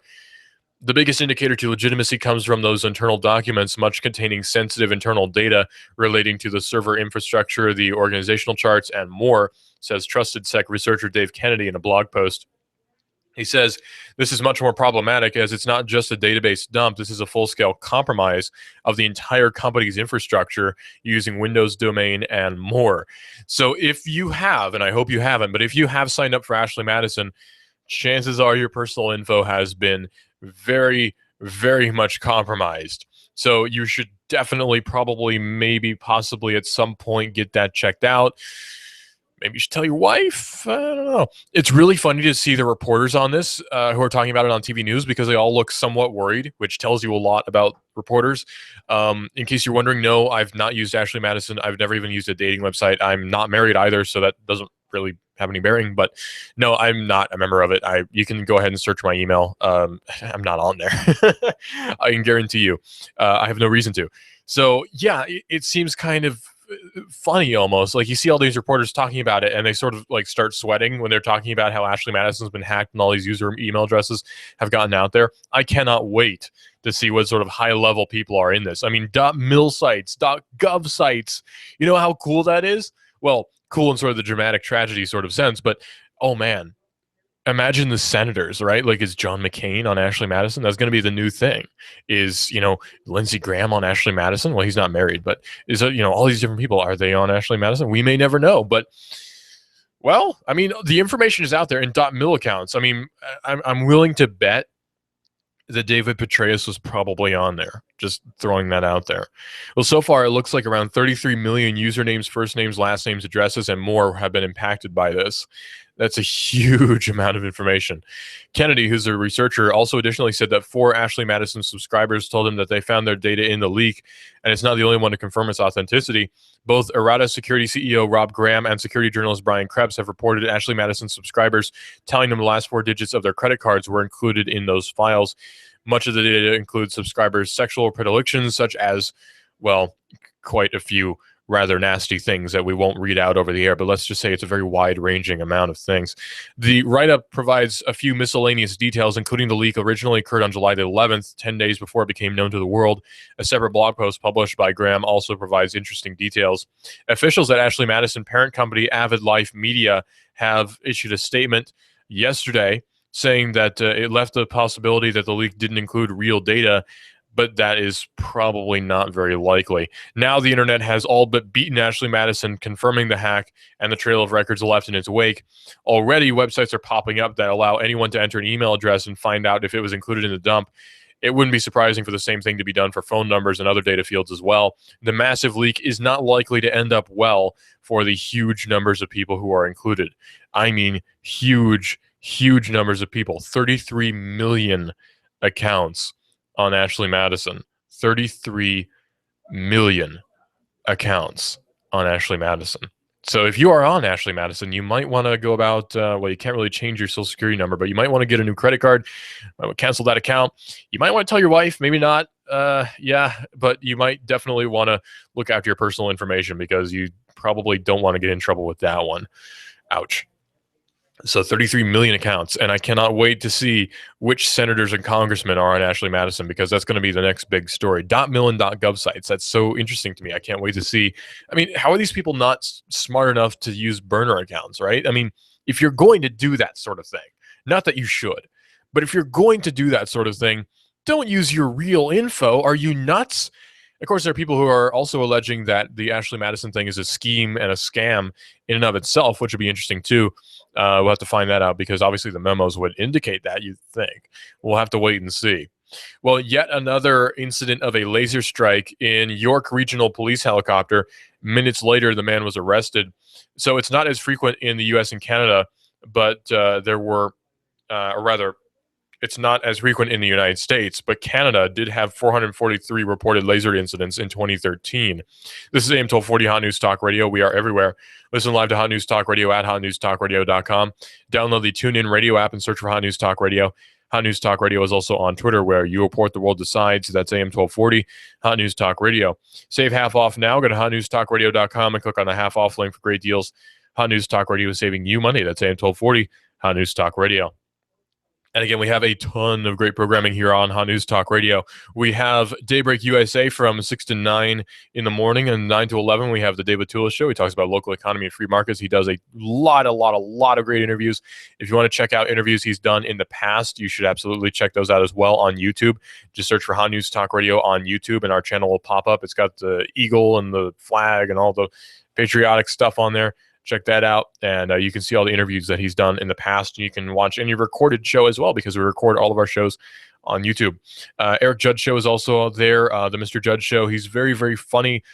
The biggest indicator to legitimacy comes from those internal documents, much containing sensitive internal data relating to the server infrastructure, the organizational charts, and more, says trusted sec researcher Dave Kennedy in a blog post. He says, this is much more problematic as it's not just a database dump. This is a full-scale compromise of the entire company's infrastructure using Windows domain and more. So if you have, and I hope you haven't, but if you have signed up for Ashley Madison, chances are your personal info has been very, very much compromised. So you should definitely, probably, maybe, possibly at some point get that checked out. Maybe you should tell your wife. I don't know. It's really funny to see the reporters on this who are talking about it on TV news because they all look somewhat worried, which tells you a lot about reporters. In case you're wondering, no, I've not used Ashley Madison. I've never even used a dating website. I'm not married either, so that doesn't really have any bearing. But no, I'm not a member of it. You can go ahead and search my email. I'm not on there. I can guarantee you. I have no reason to. So yeah, it seems kind of funny almost. Like you see all these reporters talking about it and they sort of like start sweating when they're talking about how Ashley Madison's been hacked and all these user email addresses have gotten out there. I cannot wait to see what sort of high level people are in this. I mean, .mil sites, .gov sites, you know how cool that is? Well, cool in sort of the dramatic tragedy sort of sense, but oh man, imagine the senators, right? Like, is John McCain on Ashley Madison? That's going to be the new thing. Is, Lindsey Graham on Ashley Madison? Well, he's not married, but is, all these different people, are they on Ashley Madison? We may never know, but, well, I mean, the information is out there in .mil accounts. I mean, I'm willing to bet that David Petraeus was probably on there. Just throwing that out there. Well, so far, it looks like around 33 million usernames, first names, last names, addresses, and more have been impacted by this. That's a huge amount of information. Kennedy, who's a researcher, also additionally said that 4 Ashley Madison subscribers told him that they found their data in the leak, and it's not the only one to confirm its authenticity. Both Errata Security CEO Rob Graham and security journalist Brian Krebs have reported Ashley Madison subscribers telling them the last 4 digits of their credit cards were included in those files. Much of the data includes subscribers' sexual predilections, such as, well, quite a few rather nasty things that we won't read out over the air, but let's just say it's a very wide-ranging amount of things. The write-up provides a few miscellaneous details, including the leak originally occurred on July the 11th, 10 days before it became known to the world. A separate blog post published by Graham also provides interesting details. Officials at Ashley Madison parent company Avid Life Media have issued a statement yesterday saying that it left the possibility that the leak didn't include real data, but that is probably not very likely. Now the internet has all but beaten Ashley Madison, confirming the hack and the trail of records left in its wake. Already, websites are popping up that allow anyone to enter an email address and find out if it was included in the dump. It wouldn't be surprising for the same thing to be done for phone numbers and other data fields as well. The massive leak is not likely to end up well for the huge numbers of people who are included. I mean, huge numbers of people. 33 million accounts on Ashley Madison. 33 million accounts on Ashley Madison. So if you are on Ashley Madison, you might want to go about, well, you can't really change your social security number, but you might want to get a new credit card, cancel that account. You might want to tell your wife, maybe not, but you might definitely want to look after your personal information because you probably don't want to get in trouble with that one. Ouch. So 33 million accounts, and I cannot wait to see which senators and congressmen are on Ashley Madison because that's going to be the next big story. .mil and .gov sites, that's so interesting to me. I can't wait to see. I mean, how are these people not smart enough to use burner accounts, right? I mean, if you're going to do that sort of thing, not that you should, but if you're going to do that sort of thing, don't use your real info. Are you nuts? Of course, there are people who are also alleging that the Ashley Madison thing is a scheme and a scam in and of itself, which would be interesting too. We'll have to find that out because obviously the memos would indicate that, you'd think. We'll have to wait and see. Well, yet another incident of a laser strike in York Regional Police helicopter. Minutes later, the man was arrested. So it's not as frequent in the U.S. and Canada, but it's not as frequent in the United States, but Canada did have 443 reported laser incidents in 2013. This is AM 1240 Hot News Talk Radio. We are everywhere. Listen live to Hot News Talk Radio at hotnewstalkradio.com. Download the TuneIn Radio app and search for Hot News Talk Radio. Hot News Talk Radio is also on Twitter, where you report the world decides. That's AM 1240 Hot News Talk Radio. Save half off now. Go to hotnewstalkradio.com and click on the half off link for great deals. Hot News Talk Radio is saving you money. That's AM 1240 Hot News Talk Radio. And again, we have a ton of great programming here on Hot News Talk Radio. We have Daybreak USA from 6 to 9 in the morning, and 9 to 11, we have the David Tulis Show. He talks about local economy and free markets. He does a lot of great interviews. If you want to check out interviews he's done in the past, you should absolutely check those out as well on YouTube. Just search for Hot News Talk Radio on YouTube, and our channel will pop up. It's got the eagle and the flag and all the patriotic stuff on there. Check that out, and you can see all the interviews that he's done in the past. You can watch any recorded show as well because we record all of our shows on YouTube. Eric Judd Show is also there, the Mr. Judd Show. He's very, very funny,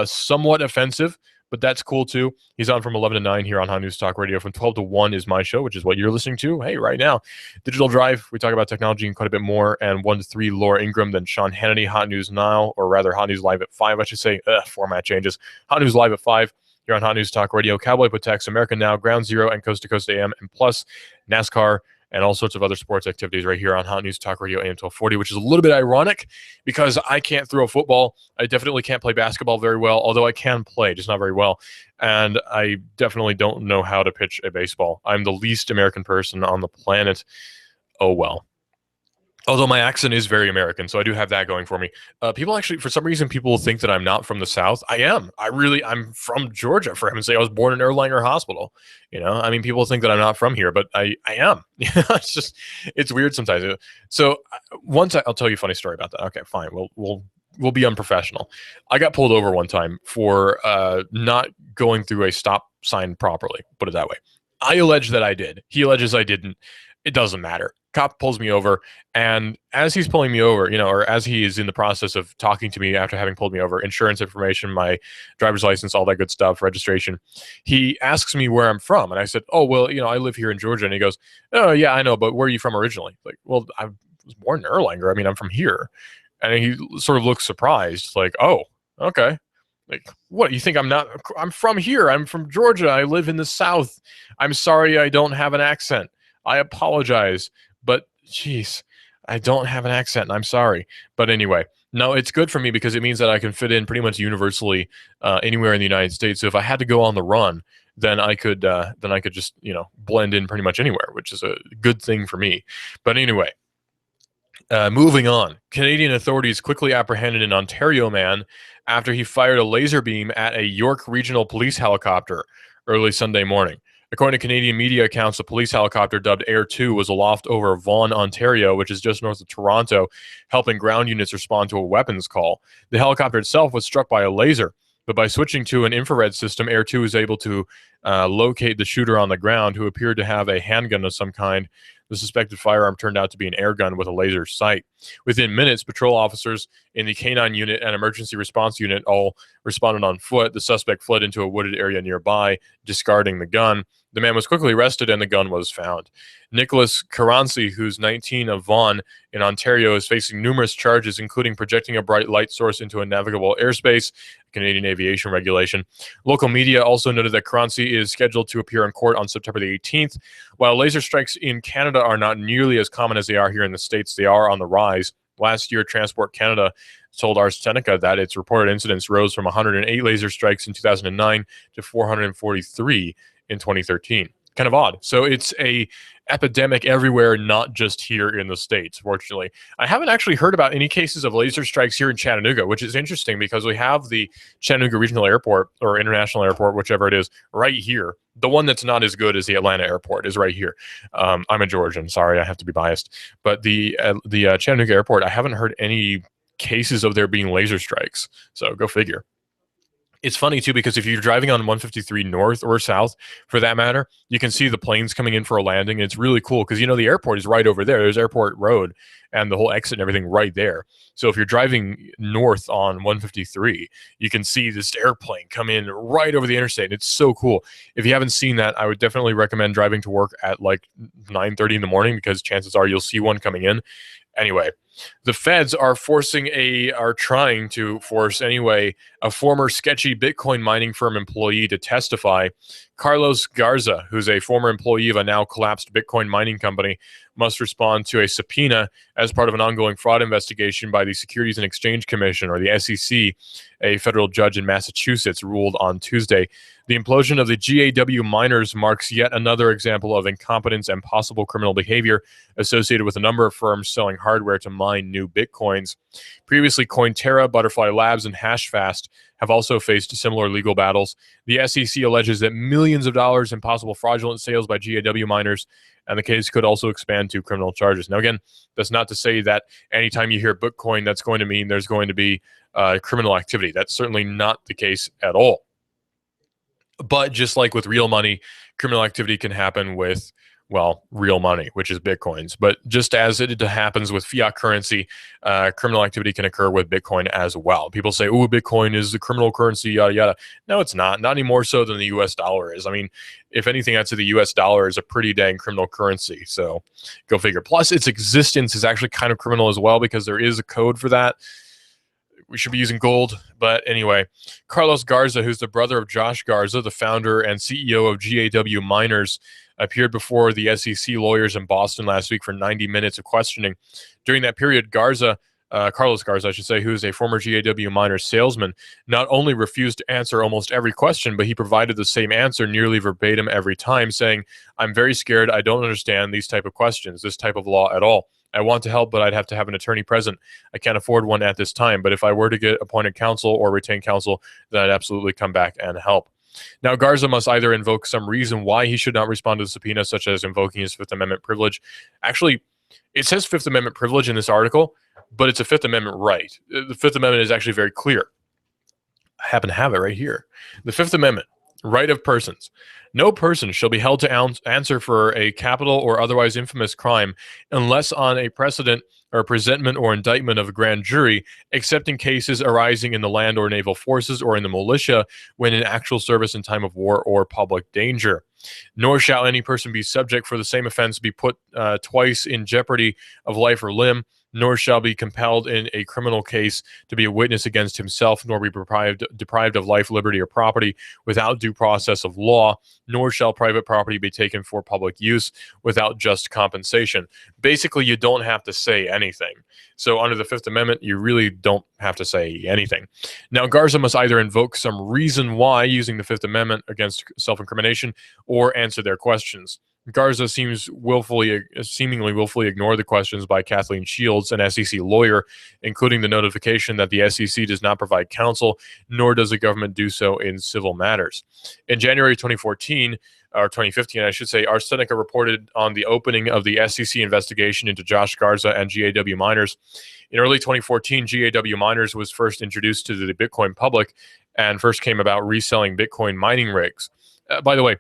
somewhat offensive, but that's cool too. He's on from 11 to 9 here on Hot News Talk Radio. From 12 to 1 is my show, which is what you're listening to. Hey, right now. Digital Drive, we talk about technology and quite a bit more. And 1 to 3, Laura Ingraham, then Sean Hannity, Hot News Now, or rather Hot News Live at 5, I should say. Format changes. Hot News Live at 5. Here on Hot News Talk Radio, Cowboy Protects, American Now, Ground Zero, and Coast to Coast AM, and plus NASCAR and all sorts of other sports activities right here on Hot News Talk Radio AM 1240, which is a little bit ironic because I can't throw a football. I definitely can't play basketball very well, although I can play, just not very well. And I definitely don't know how to pitch a baseball. I'm the least American person on the planet. Oh, well. Although my accent is very American, so I do have that going for me. People actually, for some reason, people think that I'm not from the South. I am. I'm from Georgia, for heaven's sake. I was born in Erlanger Hospital. You know, I mean, people think that I'm not from here, but I am. It's weird sometimes. So I'll tell you a funny story about that. Okay, fine. We'll be unprofessional. I got pulled over one time for not going through a stop sign properly. Put it that way. I allege that I did. He alleges I didn't. It doesn't matter. Cop pulls me over, and as he's pulling me over, or as he is in the process of talking to me after having pulled me over, insurance information, my driver's license, all that good stuff, registration, he asks me where I'm from. And I said, oh, well, I live here in Georgia. And he goes, oh, yeah, I know, but where are you from originally? Like, well, I was born in Erlanger. I mean, I'm from here. And he sort of looks surprised, like, oh, okay. Like, what, you think I'm from here. I'm from Georgia. I live in the South. I'm sorry I don't have an accent. I apologize. But, geez, I don't have an accent, and I'm sorry. But anyway, no, it's good for me because it means that I can fit in pretty much universally anywhere in the United States. So if I had to go on the run, then I could just, blend in pretty much anywhere, which is a good thing for me. But anyway, moving on. Canadian authorities quickly apprehended an Ontario man after he fired a laser beam at a York Regional Police helicopter early Sunday morning. According to Canadian media accounts, a police helicopter dubbed Air 2 was aloft over Vaughan, Ontario, which is just north of Toronto, helping ground units respond to a weapons call. The helicopter itself was struck by a laser, but by switching to an infrared system, Air 2 was able to locate the shooter on the ground, who appeared to have a handgun of some kind. The suspected firearm turned out to be an air gun with a laser sight. Within minutes, patrol officers in the K-9 unit and emergency response unit all responded on foot. The suspect fled into a wooded area nearby, discarding the gun. The man was quickly arrested and the gun was found. Nicholas Caranci, who's 19, of Vaughan in Ontario, is facing numerous charges, including projecting a bright light source into a navigable airspace, Canadian aviation regulation. Local media also noted that Caranci is scheduled to appear in court on September the 18th. While laser strikes in Canada are not nearly as common as they are here in the States, they are on the rise. Last year, Transport Canada told Ars Technica that its reported incidents rose from 108 laser strikes in 2009 to 443 in 2013. Kind of odd. So it's a epidemic everywhere, not just here in the States, fortunately. I haven't actually heard about any cases of laser strikes here in Chattanooga, which is interesting because we have the Chattanooga Regional Airport or International Airport, whichever it is, right here. The one that's not as good as the Atlanta Airport is right here. I'm a Georgian. Sorry, I have to be biased. But the Chattanooga Airport, I haven't heard any cases of there being laser strikes. So go figure. It's funny, too, because if you're driving on 153 north or south, for that matter, you can see the planes coming in for a landing. And it's really cool because, the airport is right over there. There's Airport Road and the whole exit and everything right there. So if you're driving north on 153, you can see this airplane come in right over the interstate. It's so cool. If you haven't seen that, I would definitely recommend driving to work at like 9:30 in the morning because chances are you'll see one coming in. Anyway, the feds are trying to force a former sketchy Bitcoin mining firm employee to testify. Carlos Garza, who's a former employee of a now collapsed Bitcoin mining company, must respond to a subpoena as part of an ongoing fraud investigation by the Securities and Exchange Commission, or the SEC. A federal judge in Massachusetts ruled on Tuesday. The implosion of the GAW miners marks yet another example of incompetence and possible criminal behavior associated with a number of firms selling hardware to mine new Bitcoins. Previously, Cointerra, Butterfly Labs, and Hashfast have also faced similar legal battles. The SEC alleges that millions of dollars in possible fraudulent sales by GAW miners, and the case could also expand to criminal charges. Now, again, that's not to say that anytime you hear Bitcoin, that's going to mean there's going to be criminal activity. That's certainly not the case at all. But just like with real money, criminal activity can happen with, real money, which is Bitcoins. But just as it happens with fiat currency, criminal activity can occur with Bitcoin as well. People say, oh, Bitcoin is the criminal currency, yada, yada. No, it's not. Not any more so than the U.S. dollar is. I mean, if anything, I'd say the U.S. dollar is a pretty dang criminal currency. So go figure. Plus, its existence is actually kind of criminal as well because there is a code for that. We should be using gold. But anyway, Carlos Garza, who's the brother of Josh Garza, the founder and CEO of GAW Miners, appeared before the SEC lawyers in Boston last week for 90 minutes of questioning. During that period, Carlos Garza, I should say, who is a former GAW miner salesman, not only refused to answer almost every question, but he provided the same answer nearly verbatim every time, saying, "I'm very scared. I don't understand these type of questions, this type of law at all. I want to help, but I'd have to have an attorney present. I can't afford one at this time, but if I were to get appointed counsel or retain counsel, then I'd absolutely come back and help." Now, Garza must either invoke some reason why he should not respond to the subpoena, such as invoking his Fifth Amendment privilege. Actually, it says Fifth Amendment privilege in this article, but it's a Fifth Amendment right. The Fifth Amendment is actually very clear. I happen to have it right here. The Fifth Amendment Right of persons. No person shall be held to answer for a capital or otherwise infamous crime unless on a precedent or presentment or indictment of a grand jury, except in cases arising in the land or naval forces or in the militia when in actual service in time of war or public danger. Nor shall any person be subject for the same offense be put twice in jeopardy of life or limb, nor shall be compelled in a criminal case to be a witness against himself, nor be deprived of life, liberty, or property without due process of law, nor shall private property be taken for public use without just compensation. Basically, you don't have to say anything. So under the Fifth Amendment, you really don't have to say anything. Now, Garza must either invoke some reason why using the Fifth Amendment against self-incrimination or answer their questions. Garza seemingly willfully ignore the questions by Kathleen Shields, an SEC lawyer, including the notification that the SEC does not provide counsel, nor does the government do so in civil matters. In January 2014, or 2015, I should say, Ars Technica reported on the opening of the SEC investigation into Josh Garza and GAW miners. In early 2014, GAW miners was first introduced to the Bitcoin public and first came about reselling Bitcoin mining rigs. By the way,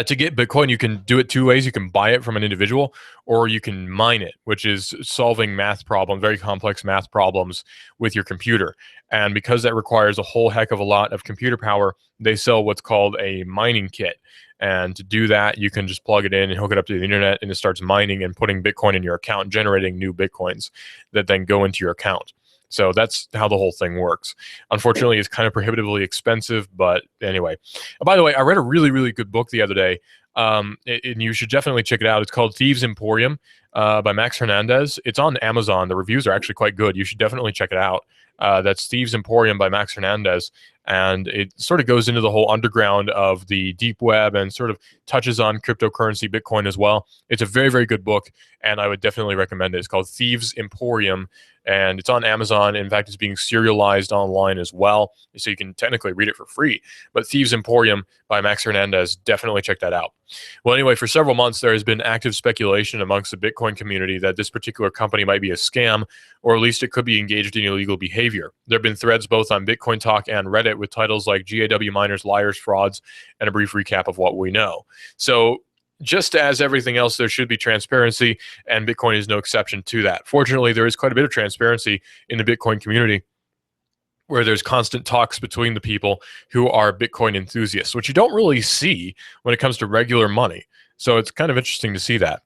to get Bitcoin, you can do it two ways. You can buy it from an individual, or you can mine it, which is solving math problems, very complex math problems with your computer. And because that requires a whole heck of a lot of computer power, they sell what's called a mining kit. And to do that, you can just plug it in and hook it up to the internet, and it starts mining and putting Bitcoin in your account, generating new Bitcoins that then go into your account. So that's how the whole thing works. Unfortunately, it's kind of prohibitively expensive, but anyway. By the way, I read a really, really good book the other day, and you should definitely check it out. It's called Thieves Emporium by Max Hernandez. It's on Amazon. The reviews are actually quite good. You should definitely check it out. That's Thieves Emporium by Max Hernandez, and it sort of goes into the whole underground of the deep web and sort of touches on cryptocurrency, Bitcoin as well. It's a very, very good book, and I would definitely recommend it. It's called Thieves Emporium, and it's on Amazon. In fact, it's being serialized online as well, so you can technically read it for free. But Thieves Emporium by Max Hernandez, definitely check that out. Well, anyway, for several months, there has been active speculation amongst the Bitcoin community that this particular company might be a scam, or at least it could be engaged in illegal behavior. There have been threads both on Bitcoin Talk and Reddit with titles like GAW Miners, Liars, Frauds, and a brief recap of what we know. So just as everything else, there should be transparency, and Bitcoin is no exception to that. Fortunately, there is quite a bit of transparency in the Bitcoin community, where there's constant talks between the people who are Bitcoin enthusiasts, which you don't really see when it comes to regular money. So it's kind of interesting to see that.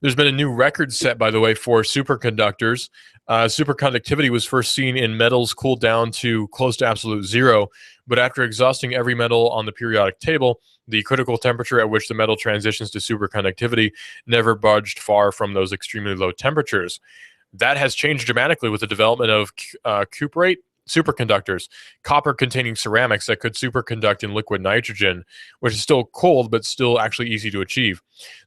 There's been a new record set, by the way, for superconductors. Superconductivity was first seen in metals cooled down to close to absolute zero, but after exhausting every metal on the periodic table, the critical temperature at which the metal transitions to superconductivity never budged far from those extremely low temperatures. That has changed dramatically with the development of cuprate superconductors, copper-containing ceramics that could superconduct in liquid nitrogen, which is still cold but still actually easy to achieve.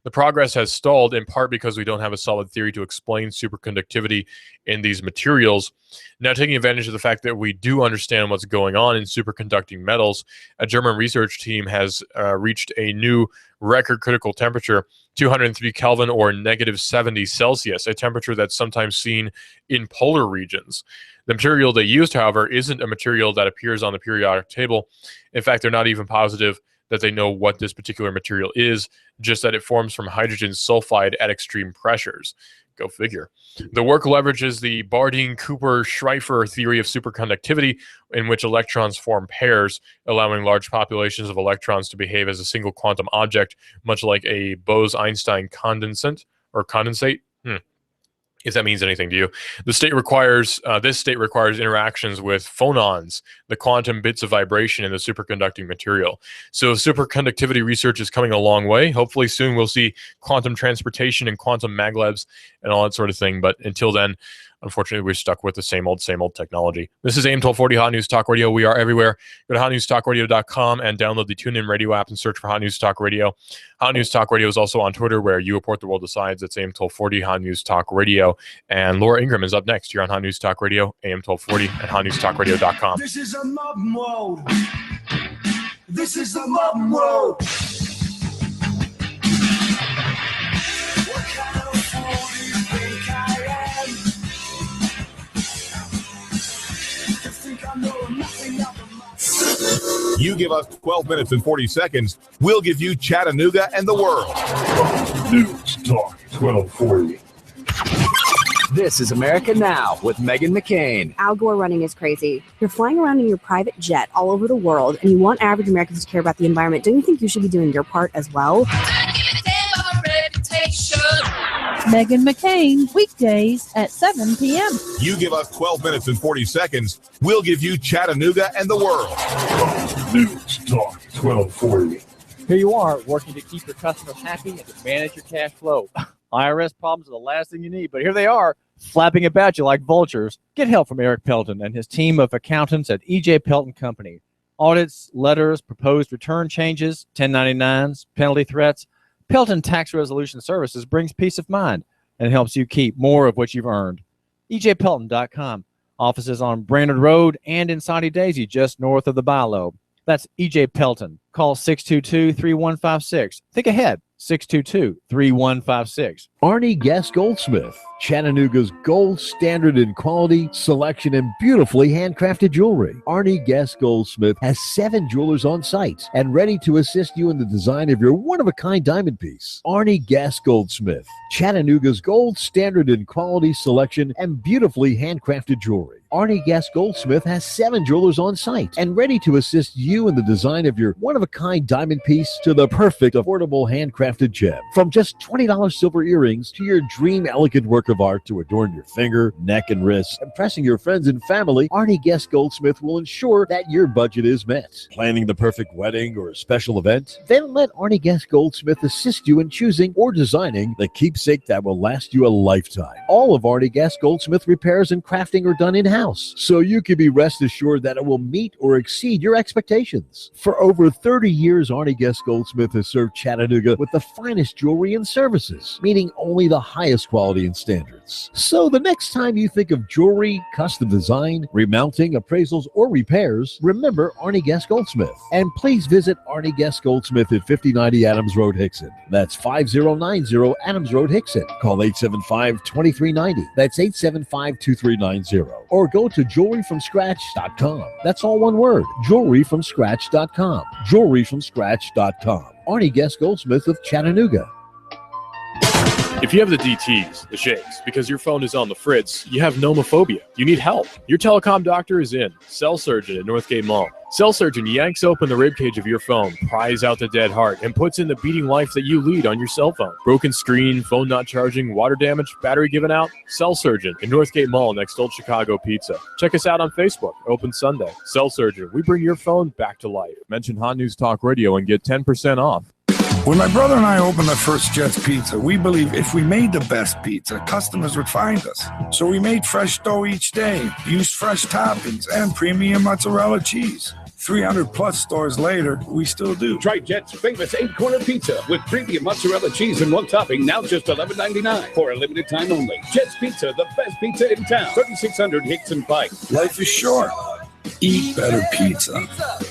The progress has stalled in part because we don't have a solid theory to explain superconductivity in these materials. Now, taking advantage of the fact that we do understand what's going on in superconducting metals, a German research team has reached a new record critical temperature, 203 Kelvin or negative 70 Celsius, a temperature that's sometimes seen in polar regions. The material they used, however, isn't a material that appears on the periodic table. In fact, they're not even positive that they know what this particular material is, just that it forms from hydrogen sulfide at extreme pressures. Go figure. The work leverages the Bardeen-Cooper-Schrieffer theory of superconductivity, in which electrons form pairs, allowing large populations of electrons to behave as a single quantum object, much like a Bose-Einstein condensate. If that means anything to you. This state requires interactions with phonons, the quantum bits of vibration in the superconducting material. So superconductivity research is coming a long way. Hopefully soon we'll see quantum transportation and quantum maglebs and all that sort of thing. But until then, unfortunately, we're stuck with the same old technology. This is AM 1240 Hot News Talk Radio. We are everywhere. Go to hotnewstalkradio.com and download the TuneIn Radio app and search for Hot News Talk Radio. Hot News Talk Radio is also on Twitter, where you report the world decides. It's AM 1240 Hot News Talk Radio. And Laura Ingraham is up next here on Hot News Talk Radio, AM 1240 and hotnewstalkradio.com. This is a mob mode. This is a mob mode. What kind of fool do you think I am? You think I know nothing of the You give us 12 minutes and 40 seconds, we'll give you Chattanooga and the world. News Talk 1240. This is America Now with Meghan McCain. Outdoor running is crazy. You're flying around in your private jet all over the world, and you want average Americans to care about the environment. Don't you think you should be doing your part as well? Meghan McCain, weekdays at 7 p.m. You give us 12 minutes and 40 seconds, we'll give you Chattanooga and the world. News Talk 1240. Here you are, working to keep your customers happy and to manage your cash flow. IRS problems are the last thing you need, but here they are, flapping about you like vultures. Get help from Eric Pelton and his team of accountants at E.J. Pelton Company. Audits, letters, proposed return changes, 1099s, penalty threats. Pelton Tax Resolution Services brings peace of mind and helps you keep more of what you've earned. EJPelton.com. Offices on Brainerd Road and in Saudi Daisy, just north of the Bilo. That's E.J. Pelton. Call 622-3156. Think ahead. 622-3156. Arnie Guest Goldsmith, Chattanooga's gold standard in quality, selection, and beautifully handcrafted jewelry. Arnie Guest Goldsmith has 7 jewelers on site and ready to assist you in the design of your one-of-a-kind diamond piece. Arnie Guest Goldsmith, Chattanooga's gold standard in quality, selection, and beautifully handcrafted jewelry. Arnie Guest Goldsmith has 7 jewelers on site and ready to assist you in the design of your one-of-a-kind diamond piece to the perfect affordable handcrafted gem. From just $20 silver earrings to your dream elegant work of art to adorn your finger, neck, and wrist, impressing your friends and family, Arnie Guest Goldsmith will ensure that your budget is met. Planning the perfect wedding or a special event? Then let Arnie Guest Goldsmith assist you in choosing or designing the keepsake that will last you a lifetime. All of Arnie Guest Goldsmith repairs and crafting are done in-house, so you can be rest assured that it will meet or exceed your expectations. For over 30 years, Arnie Guest Goldsmith has served Chattanooga with the finest jewelry and services, meeting only the highest quality and standards. So the next time you think of jewelry, custom design, remounting, appraisals, or repairs, remember Arnie Guest Goldsmith. And please visit Arnie Guest Goldsmith at 5090 Adams Road, Hickson. That's 5090 Adams Road, Hickson. Call 875-2390. That's 875-2390. Or go to jewelryfromscratch.com. That's all one word, jewelryfromscratch.com. Jewelryfromscratch.com. Arnie Guest Goldsmith of Chattanooga. If you have the DTs, the shakes, because your phone is on the fritz, you have nomophobia. You need help. Your telecom doctor is in. Cell Surgeon at Northgate Mall. Cell Surgeon yanks open the ribcage of your phone, pries out the dead heart, and puts in the beating life that you lead on your cell phone. Broken screen, phone not charging, water damage, battery given out? Cell Surgeon in Northgate Mall next to Old Chicago Pizza. Check us out on Facebook. Open Sunday. Cell Surgeon. We bring your phone back to life. Mention Hot News Talk Radio and get 10% off. When my brother and I opened the first Jets Pizza, we believed if we made the best pizza, customers would find us. So we made fresh dough each day, used fresh toppings, and premium mozzarella cheese. 300-plus stores later, we still do. Try Jet's famous 8-corner pizza with premium mozzarella cheese and one topping, now just $11.99 for a limited time only. Jet's Pizza, the best pizza in town. 3600 Hickson Pike. Life is short. Eat better pizza.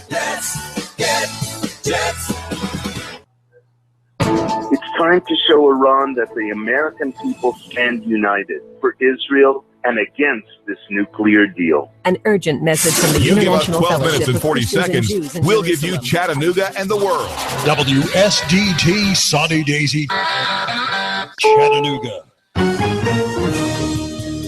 Let's get Jets. It's time to show Iran that the American people stand united for Israel and against this nuclear deal. An urgent message from the You give us International 12 minutes Fellowship and of 40 Christians and seconds, Jews in we'll give you Jerusalem. Chattanooga and the world. WSDT Saudi Daisy, Chattanooga.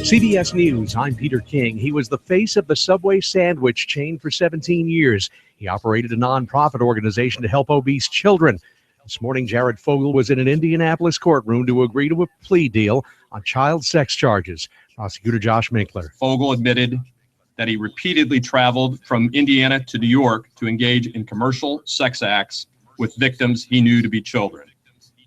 CBS News, I'm Peter King. He was the face of the Subway sandwich chain for 17 years. He operated a nonprofit organization to help obese children. This morning, Jared Fogle was in an Indianapolis courtroom to agree to a plea deal on child sex charges. Prosecutor Josh Minkler. Fogle admitted that he repeatedly traveled from Indiana to New York to engage in commercial sex acts with victims he knew to be children.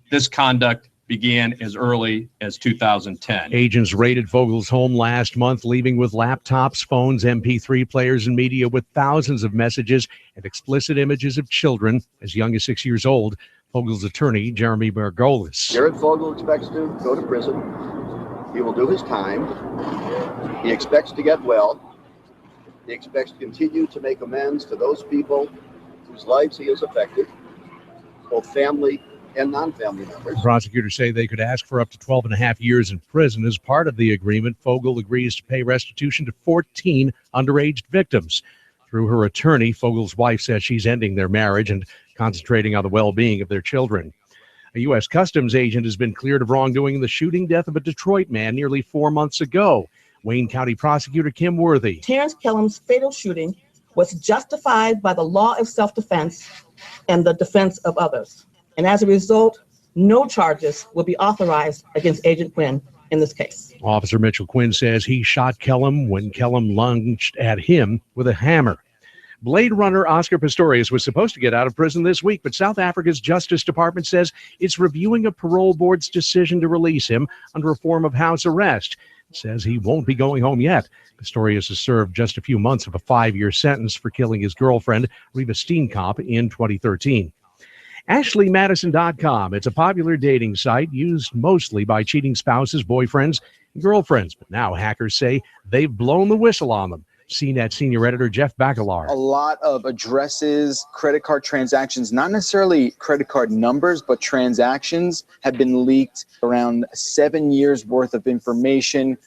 This conduct began as early as 2010. Agents raided Fogle's home last month, leaving with laptops, phones, MP3 players, and media with thousands of messages and explicit images of children as young as 6 years old. Fogle's attorney, Jeremy Margolis. Jared Fogle expects to go to prison. He will do his time. He expects to get well. He expects to continue to make amends to those people whose lives he has affected, both family and non-family members. Prosecutors say they could ask for up to 12 and a half years in prison. As part of the agreement, Fogle agrees to pay restitution to 14 underage victims. Through her attorney, Fogel's wife says she's ending their marriage and concentrating on the well-being of their children. A U.S. Customs agent has been cleared of wrongdoing in the shooting death of a Detroit man nearly 4 months ago. Wayne County Prosecutor Kim Worthy. Terrence Kellum's fatal shooting was justified by the law of self-defense and the defense of others. And as a result, no charges will be authorized against Agent Quinn in this case. Officer Mitchell Quinn says he shot Kellum when Kellum lunged at him with a hammer. Blade Runner Oscar Pistorius was supposed to get out of prison this week, but South Africa's Justice Department says it's reviewing a parole board's decision to release him under a form of house arrest. It says he won't be going home yet. Pistorius has served just a few months of a 5-year sentence for killing his girlfriend, Reva Steenkamp, in 2013. AshleyMadison.com. It's a popular dating site used mostly by cheating spouses, boyfriends, and girlfriends. But now hackers say they've blown the whistle on them. CNET senior editor Jeff Bacalar. A lot of addresses, credit card transactions, not necessarily credit card numbers, but transactions have been leaked. Around 7 years worth of information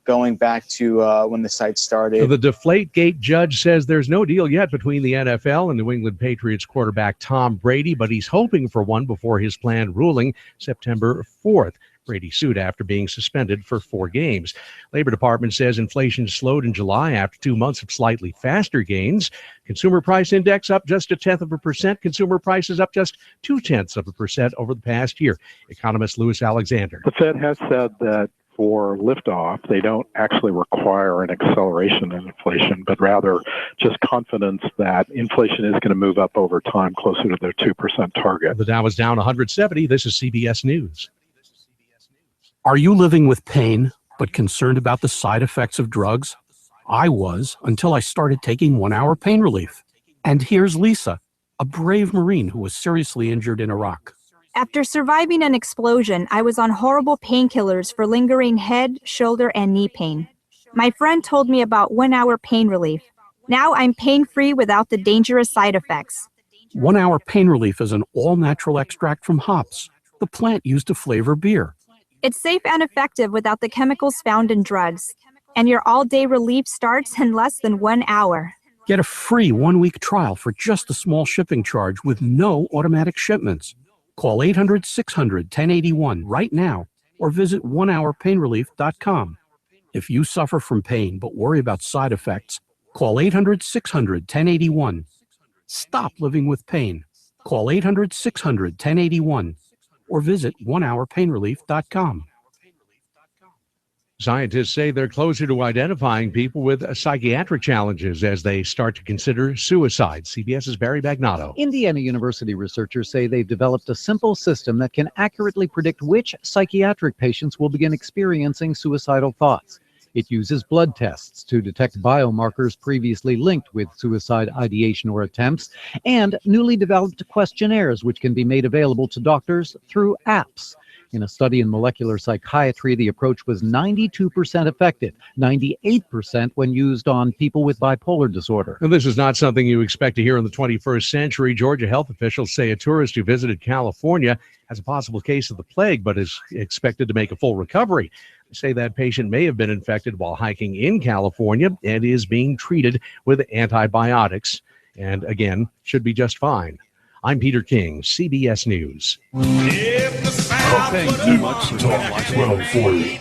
going back to when the site started. So the Deflategate judge says there's no deal yet between the NFL and New England Patriots quarterback Tom Brady, but he's hoping for one before his planned ruling September 4th. Brady sued after being suspended for 4 games. Labor Department says inflation slowed in July after 2 months of slightly faster gains. Consumer Price Index up just 0.1%. Consumer prices up just 0.2% over the past year. Economist Louis Alexander. The Fed has said that for liftoff, they don't actually require an acceleration in inflation, but rather just confidence that inflation is going to move up over time closer to their 2% target. The Dow is down 170. This is CBS News. Are you living with pain, but concerned about the side effects of drugs? I was, until I started taking 1 hour pain relief. And here's Lisa, a brave Marine who was seriously injured in Iraq. After surviving an explosion, I was on horrible painkillers for lingering head, shoulder, and knee pain. My friend told me about 1 hour pain relief. Now I'm pain-free without the dangerous side effects. 1 hour pain relief is an all-natural extract from hops, the plant used to flavor beer. It's safe and effective without the chemicals found in drugs. And your all-day relief starts in less than 1 hour. Get a free 1-week trial for just a small shipping charge with no automatic shipments. Call 800-600-1081 right now or visit onehourpainrelief.com. If you suffer from pain but worry about side effects, call 800-600-1081. Stop living with pain. Call 800-600-1081 or visit onehourpainrelief.com. Scientists say they're closer to identifying people with psychiatric challenges as they start to consider suicide. CBS's Barry Bagnato. Indiana University researchers say they've developed a simple system that can accurately predict which psychiatric patients will begin experiencing suicidal thoughts. It uses blood tests to detect biomarkers previously linked with suicide ideation or attempts, and newly developed questionnaires which can be made available to doctors through apps. In a study in molecular psychiatry, the approach was 92% effective, 98% when used on people with bipolar disorder. And this is not something you expect to hear in the 21st century. Georgia health officials say a tourist who visited California has a possible case of the plague, but is expected to make a full recovery. They say that patient may have been infected while hiking in California and is being treated with antibiotics, and again, should be just fine. I'm Peter King, CBS News. Thanks so much. Talk 1240.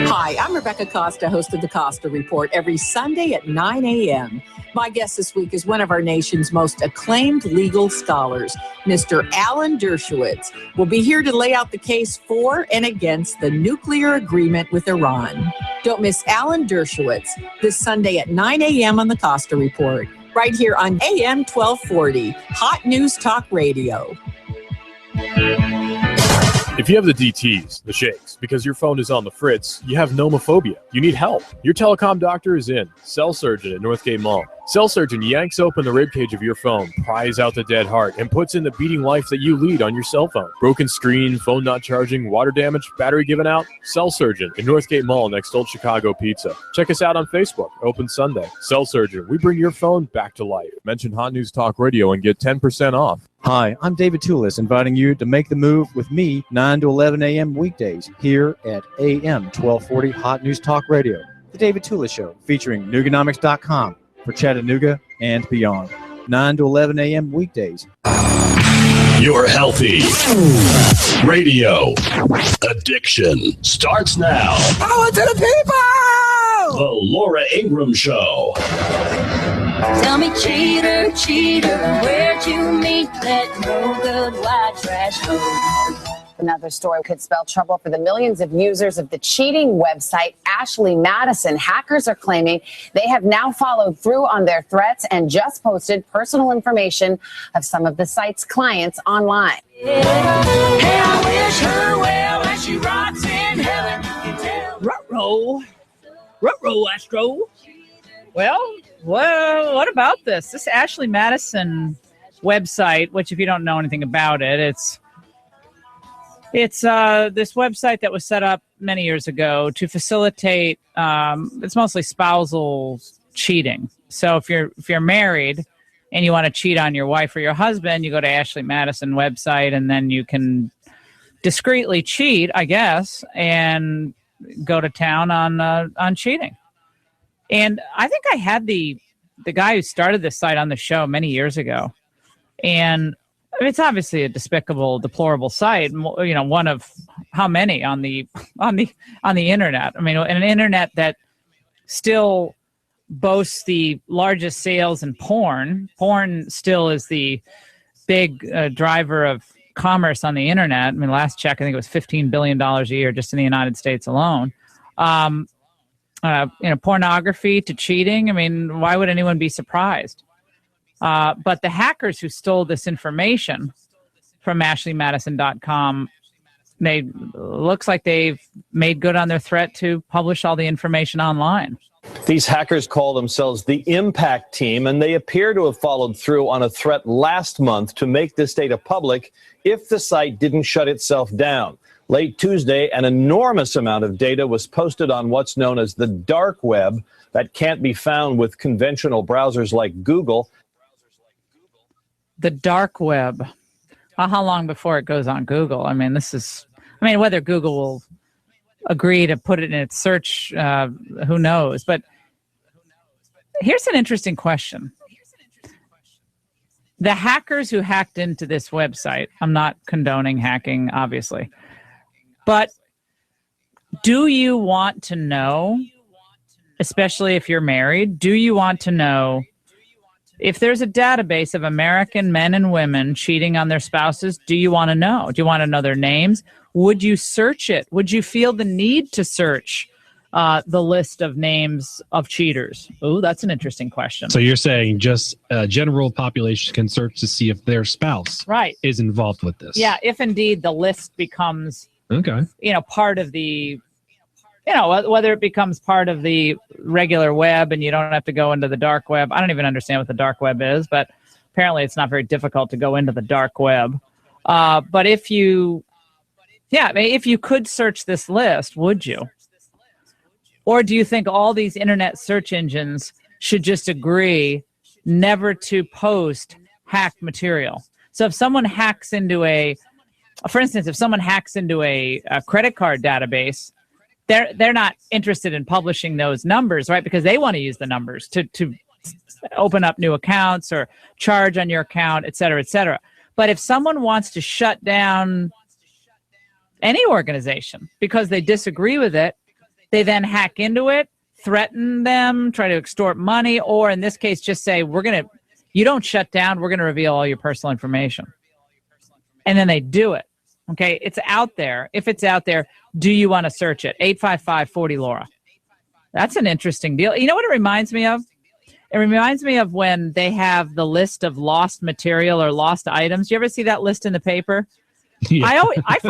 Hi, I'm Rebecca Costa, host of the Costa Report, every Sunday at 9 a.m. My guest this week is one of our nation's most acclaimed legal scholars, Mr. Alan Dershowitz. Will be here to lay out the case for and against the nuclear agreement with Iran. Don't miss Alan Dershowitz this Sunday at 9 a.m. on the Costa Report, right here on AM 1240, Hot News Talk Radio. If you have the DTs, the shakes, because your phone is on the fritz, you have nomophobia. You need help. Your telecom doctor is in. Cell Surgeon at Northgate Mall. Cell Surgeon yanks open the ribcage of your phone, pries out the dead heart, and puts in the beating life that you lead on your cell phone. Broken screen, phone not charging, water damage, battery given out? Cell Surgeon at Northgate Mall next Old Chicago Pizza. Check us out on Facebook. Open Sunday. Cell Surgeon. We bring your phone back to life. Mention Hot News Talk Radio and get 10% off. Hi, I'm David Tulis, inviting you to make the move with me 9 to 11 a.m. weekdays here at AM 1240 Hot News Talk Radio. The David Tulis Show, featuring Nooganomics.com for Chattanooga and beyond. 9 to 11 a.m. weekdays. Your healthy radio addiction starts now. Power to the people! The Laura Ingraham Show. Tell me, cheater, cheater, where'd you meet that no good white trash food? Another story could spell trouble for the millions of users of the cheating website Ashley Madison. Hackers are claiming they have now followed through on their threats and just posted personal information of some of the site's clients online. Hey, I wish her well as she rocks in heaven. Ruh-roh, Astro. Well, what about this? This Ashley Madison website, which if you don't know anything about it, it's this website that was set up many years ago to facilitate. It's mostly spousal cheating. So if you're married and you want to cheat on your wife or your husband, you go to Ashley Madison website, and then you can discreetly cheat, I guess, and go to town on cheating. And I think I had the guy who started this site on the show many years ago, and it's obviously a despicable, deplorable site. You know, one of how many on the internet. I mean, an internet that still boasts the largest sales in porn. Porn still is the big driver of commerce on the internet. I mean, last check, I think it was $15 billion a year just in the United States alone. Pornography to cheating. I mean, why would anyone be surprised? But the hackers who stole this information from AshleyMadison.com, looks like they've made good on their threat to publish all the information online. These hackers call themselves the Impact Team, and they appear to have followed through on a threat last month to make this data public if the site didn't shut itself down. Late Tuesday, an enormous amount of data was posted on what's known as the dark web that can't be found with conventional browsers like Google. The dark web. How long before it goes on Google? I mean, whether Google will agree to put it in its search, who knows? But here's an interesting question. The hackers who hacked into this website, I'm not condoning hacking, obviously, but do you want to know, especially if you're married, do you want to know if there's a database of American men and women cheating on their spouses? Do you want to know? Do you want to know their names? Would you search it? Would you feel the need to search the list of names of cheaters? Oh, that's an interesting question. So you're saying just general population can search to see if their spouse is involved with this? Yeah, if indeed the list becomes part of the, whether it becomes part of the regular web and you don't have to go into the dark web. I don't even understand what the dark web is, but apparently it's not very difficult to go into the dark web. But if you could search this list, would you? Or do you think all these internet search engines should just agree never to post hacked material? So if someone hacks into a credit card database, they're not interested in publishing those numbers, right? Because they want to use the numbers to open up new accounts or charge on your account, et cetera, et cetera. But if someone wants to shut down any organization because they disagree with it, they then hack into it, threaten them, try to extort money, or in this case, just say, you don't shut down, we're going to reveal all your personal information. And then they do it. Okay, it's out there. If it's out there, do you want to search it? 855-40-LAURA. That's an interesting deal. You know what it reminds me of? It reminds me of when they have the list of lost material or lost items. You ever see that list in the paper? Yeah. I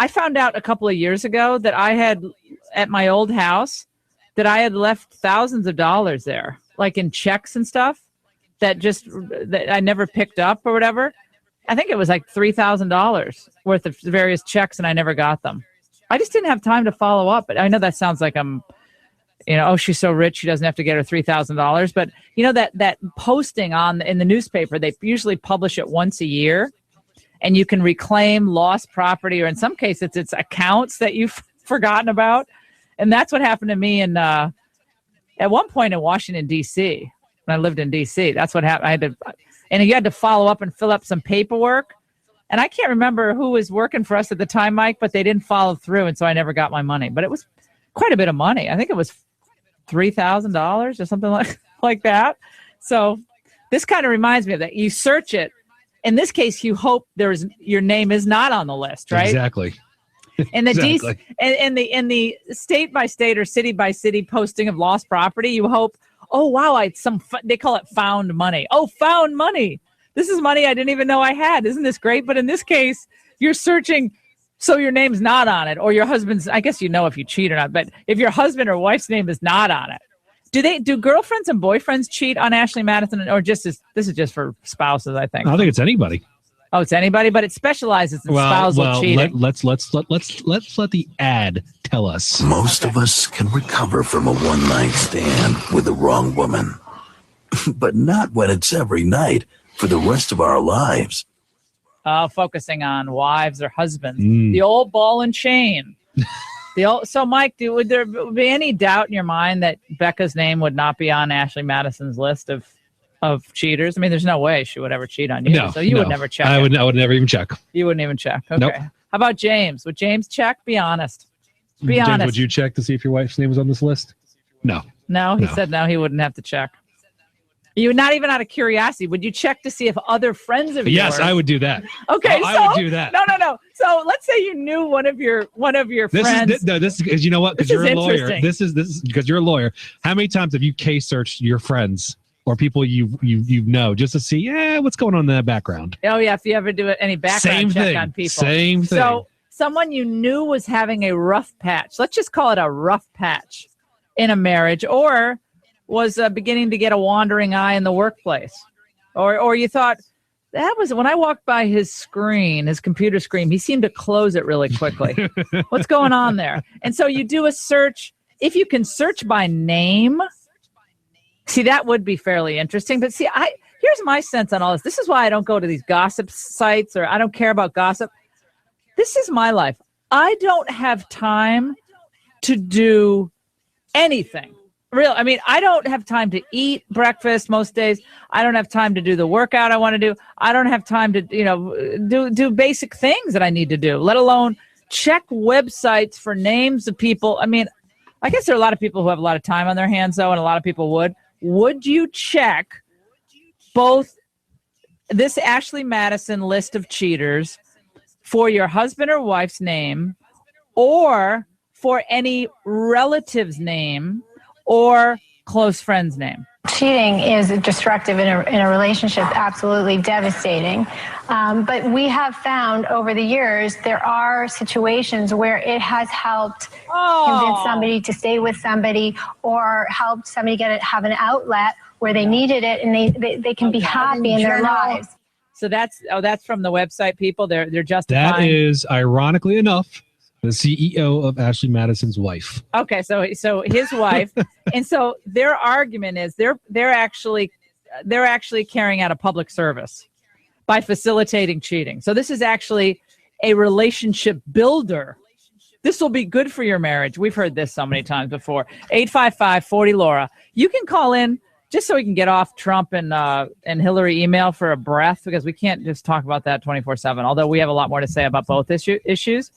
found out a couple of years ago that I had, at my old house, that I had left thousands of dollars there, like in checks and stuff that I never picked up or whatever. I think it was like $3,000 worth of various checks, and I never got them. I just didn't have time to follow up. But I know that sounds like I'm, she's so rich she doesn't have to get her $3,000. But that posting in the newspaper, they usually publish it once a year, and you can reclaim lost property, or in some cases it's accounts that you've forgotten about. And that's what happened to me in at one point in Washington, D.C. when I lived in D.C. That's what happened. You had to follow up and fill up some paperwork. And I can't remember who was working for us at the time, Mike, but they didn't follow through, and so I never got my money. But it was quite a bit of money. I think it was $3,000 or something like that. So this kind of reminds me of that. You search it. In this case, you hope your name is not on the list, right? Exactly. In the Exactly. in the state by state or city by city posting of lost property, you hope, oh wow, they call it found money. Oh, found money. This is money I didn't even know I had. Isn't this great? But in this case, you're searching so your name's not on it, or your husband's. I guess you know if you cheat or not. But if your husband or wife's name is not on it, do girlfriends and boyfriends cheat on Ashley Madison, or this is just for spouses? I think. I think it's anybody. Oh, it's anybody, but it specializes in spousal cheating. Let's let the ad tell us. Most of us can recover from a one-night stand with the wrong woman, but not when it's every night for the rest of our lives. Focusing on wives or husbands. The old ball and chain. So, Mike, would there be any doubt in your mind that Becca's name would not be on Ashley Madison's list of cheaters? I mean, there's no way she would ever cheat on you. So you would never check. I would never even check. You wouldn't even check. Okay. Nope. How about James? Would James check? Be honest. Be James, honest. would you check to see if your wife's name was on this list? No. No, he said no, he wouldn't have to check. You would not even out of curiosity. Would you check to see if other friends of yours? Yes, I would do that. Okay, I would do that. No. So let's say you knew one of your friends. This is because you know what? Because you're a lawyer. interesting. This is because you're a lawyer. How many times have you case searched your friends or people you know just to see what's going on in that background? Oh yeah, if you ever do any background check on people. Same thing. So someone you knew was having a rough patch. Let's just call it a rough patch in a marriage, or was beginning to get a wandering eye in the workplace, or you thought that was when I walked by his computer screen, he seemed to close it really quickly. What's going on there? And so you do a search. If you can search by name, see, that would be fairly interesting. But see, here's my sense on all this. This is why I don't go to these gossip sites, or I don't care about gossip. This is my life. I don't have time to do anything. I mean, I don't have time to eat breakfast most days. I don't have time to do the workout I want to do. I don't have time to, do basic things that I need to do, let alone check websites for names of people. I mean, I guess there are a lot of people who have a lot of time on their hands, though, and a lot of people would. Would you check both this Ashley Madison list of cheaters for your husband or wife's name, or for any relative's name, or close friend's name? Cheating is destructive in a relationship, absolutely devastating. But we have found over the years there are situations where it has helped convince somebody to stay with somebody, or helped somebody have an outlet where they needed it, and they can be happy in their lives. So that's from the website, people. They're justifying. That is, ironically enough, the CEO of Ashley Madison's wife. Okay, so his wife, and so their argument is they're actually carrying out a public service by facilitating cheating. So this is actually a relationship builder. This will be good for your marriage. We've heard this so many times before. 855-40-LAURA. You can call in just so we can get off Trump and Hillary email for a breath, because we can't just talk about that 24/7. Although we have a lot more to say about both issues.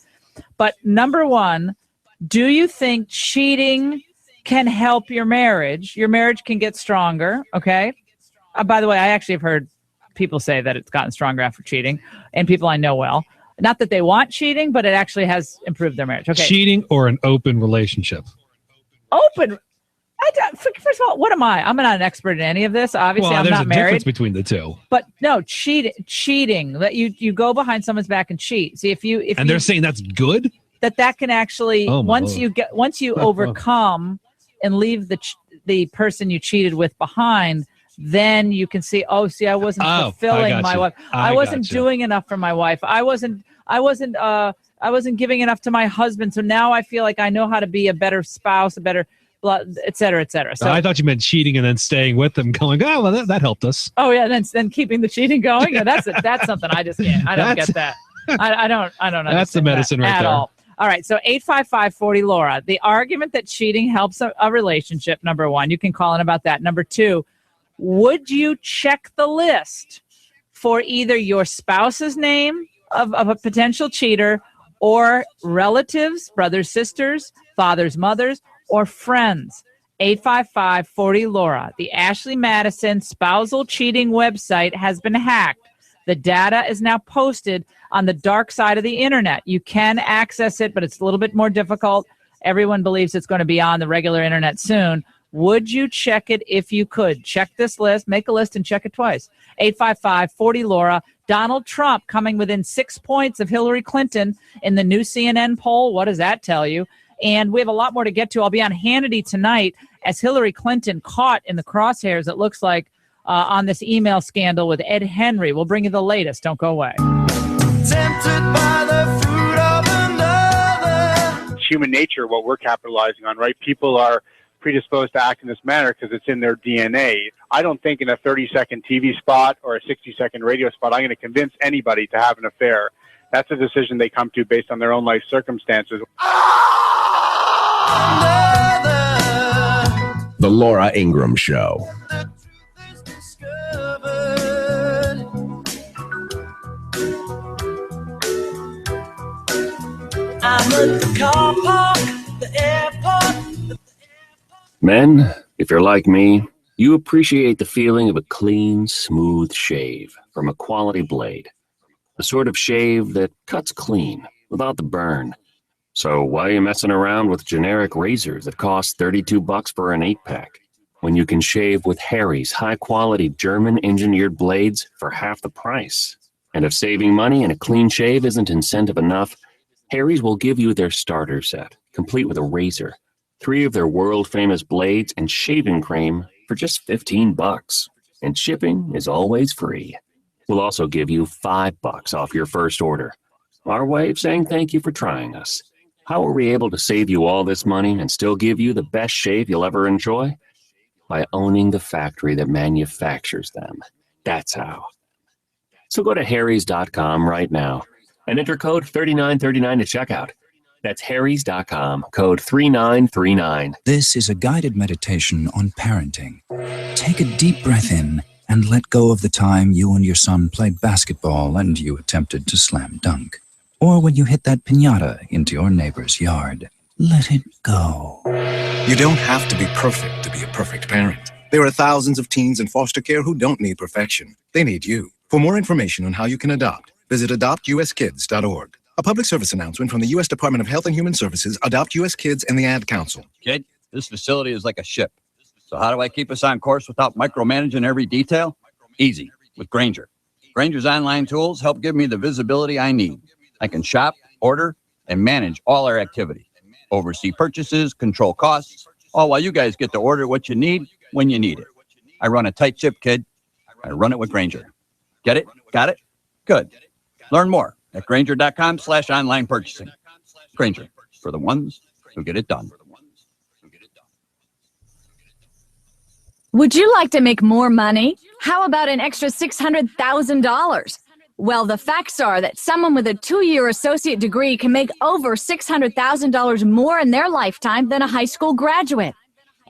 But number one, do you think cheating can help your marriage? Your marriage can get stronger, okay? By the way, I actually have heard people say that it's gotten stronger after cheating, and people I know well. Not that they want cheating, but it actually has improved their marriage. Okay. Cheating or an open relationship? Open. First of all, what am I? I'm not an expert in any of this. Obviously, I'm not married. There's a difference between the two. But no, cheating. That you go behind someone's back and cheat. See, if they're saying that's good. That can actually once you overcome and leave the person you cheated with behind, then you can see. Oh, see, I wasn't fulfilling my wife. I wasn't doing enough for my wife. I wasn't giving enough to my husband. So now I feel like I know how to be a better spouse, a better, et cetera, et cetera. So I thought you meant cheating and then staying with them, going, oh, well, that helped us. Oh yeah, then keeping the cheating going. No, that's something I just can't. I don't get that. I don't understand that's the medicine right at there. all. All right, so 855-40-LAURA. The argument that cheating helps a relationship, number one. You can call in about that. Number two, would you check the list for either your spouse's name of a potential cheater or relatives, brothers, sisters, fathers, mothers, or friends? 855-40-LAURA. The Ashley Madison spousal cheating website has been hacked. The data is now posted on the dark side of the internet. You can access it, but it's a little bit more difficult. Everyone believes it's going to be on the regular internet soon. Would you check it if you could? Check this list, make a list, and check it twice. 855-40-LAURA. Donald Trump coming within 6 points of Hillary Clinton in the new CNN poll. What does that tell you? And we have a lot more to get to. I'll be on Hannity tonight as Hillary Clinton caught in the crosshairs, it looks like, on this email scandal with Ed Henry. We'll bring you the latest. Don't go away. Tempted by the fruit of another. It's human nature, what we're capitalizing on, right? People are predisposed to act in this manner because it's in their DNA. I don't think in a 30-second TV spot or a 60-second radio spot, I'm going to convince anybody to have an affair. That's a decision they come to based on their own life circumstances. The Laura Ingraham Show. I'm at the car park, the airport. Men, if you're like me, you appreciate the feeling of a clean, smooth shave from a quality blade. The sort of shave that cuts clean, without the burn. So why are you messing around with generic razors that cost $32 for an 8-pack, when you can shave with Harry's high-quality German-engineered blades for half the price? And if saving money and a clean shave isn't incentive enough, Harry's will give you their starter set, complete with a razor, 3 of their world-famous blades, and shaving cream for just $15. And shipping is always free. We'll also give you $5 off your first order. Our way of saying thank you for trying us. How are we able to save you all this money and still give you the best shave you'll ever enjoy? By owning the factory that manufactures them. That's how. So go to harrys.com right now and enter code 3939 to checkout. That's harrys.com, code 3939. This is a guided meditation on parenting. Take a deep breath in and let go of the time you and your son played basketball and you attempted to slam dunk. Or when you hit that piñata into your neighbor's yard. Let it go. You don't have to be perfect to be a perfect parent. There are thousands of teens in foster care who don't need perfection. They need you. For more information on how you can adopt, visit adoptuskids.org. A public service announcement from the U.S. Department of Health and Human Services, Adopt U.S. Kids, and the Ad Council. Kid, this facility is like a ship. So how do I keep us on course without micromanaging every detail? Easy, with Grainger. Grainger's online tools help give me the visibility I need. I can shop, order, and manage all our activity. Oversee purchases, control costs, all while you guys get to order what you need when you need it. I run a tight ship, kid. I run it with Grainger. Get it? Got it? Good. Learn more at Grainger.com/online purchasing. Grainger, for the ones who get it done. Would you like to make more money? How about an extra $600,000? Well, the facts are that someone with a 2-year associate degree can make over $600,000 more in their lifetime than a high school graduate.